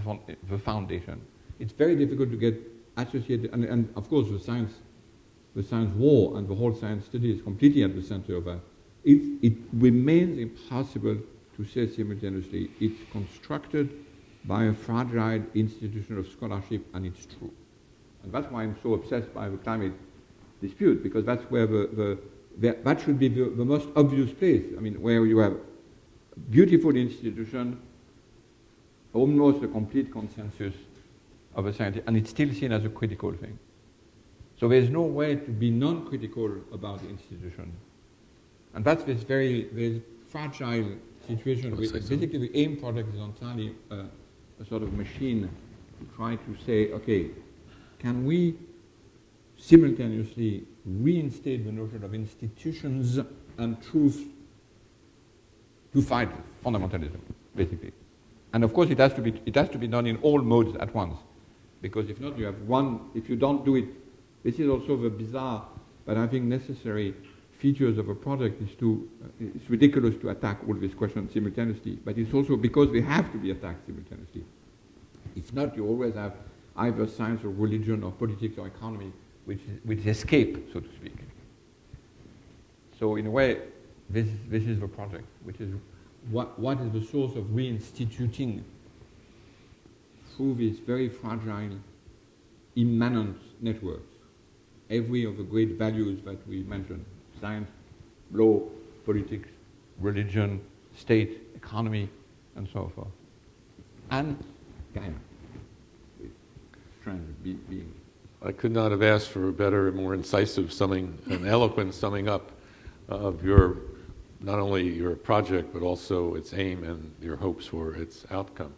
the foundation. It's very difficult to get associated, and of course the science war and the whole science study is completely at the center of that. It remains impossible to say simultaneously it's constructed by a fragile institution of scholarship and it's true. And that's why I'm so obsessed by the climate dispute, because that's where that should be the most obvious place. I mean, where you have beautiful institution, almost a complete consensus of a scientist, and it's still seen as a critical thing. So there's no way to be non-critical about the institution. And that's this very fragile situation. Basically, the AIM project is entirely a sort of machine to try to say, okay, can we simultaneously reinstate the notion of institutions and truth to fight fundamentalism, basically. And of course, it has to be done in all modes at once, because if not, you have one. If you don't do it, this is also the bizarre, but I think necessary features of a project is it's ridiculous to attack all these questions simultaneously, but it's also because they have to be attacked simultaneously. If not, you always have either science or religion or politics or economy which escape, so to speak. So in a way, this is the project, which is what is the source of reinstituting through these very fragile, immanent networks every of the great values that we mentioned: science, law, politics, religion, state, economy, and so forth. And Gaia, being. I could not have asked for a better, more incisive summing, an eloquent summing up of not only your project, but also its aim and your hopes for its outcome.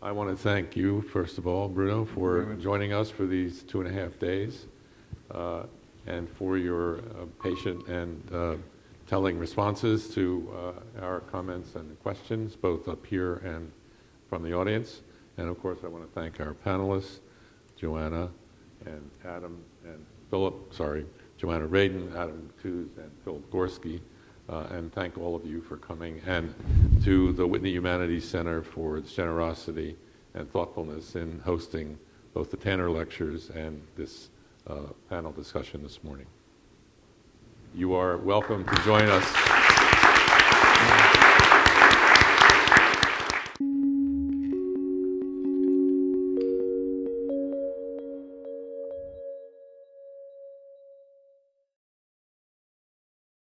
I want to thank you, first of all, Bruno, for joining us for these 2.5 days, and for your patient and telling responses to our comments and questions, both up here and from the audience. And of course, I want to thank our panelists, Joanna and Adam and Joanna Radin, Adam Tooze, and Philip Gorski, and thank all of you for coming, and to the Whitney Humanities Center for its generosity and thoughtfulness in hosting both the Tanner Lectures and this panel discussion this morning. You are welcome to join us.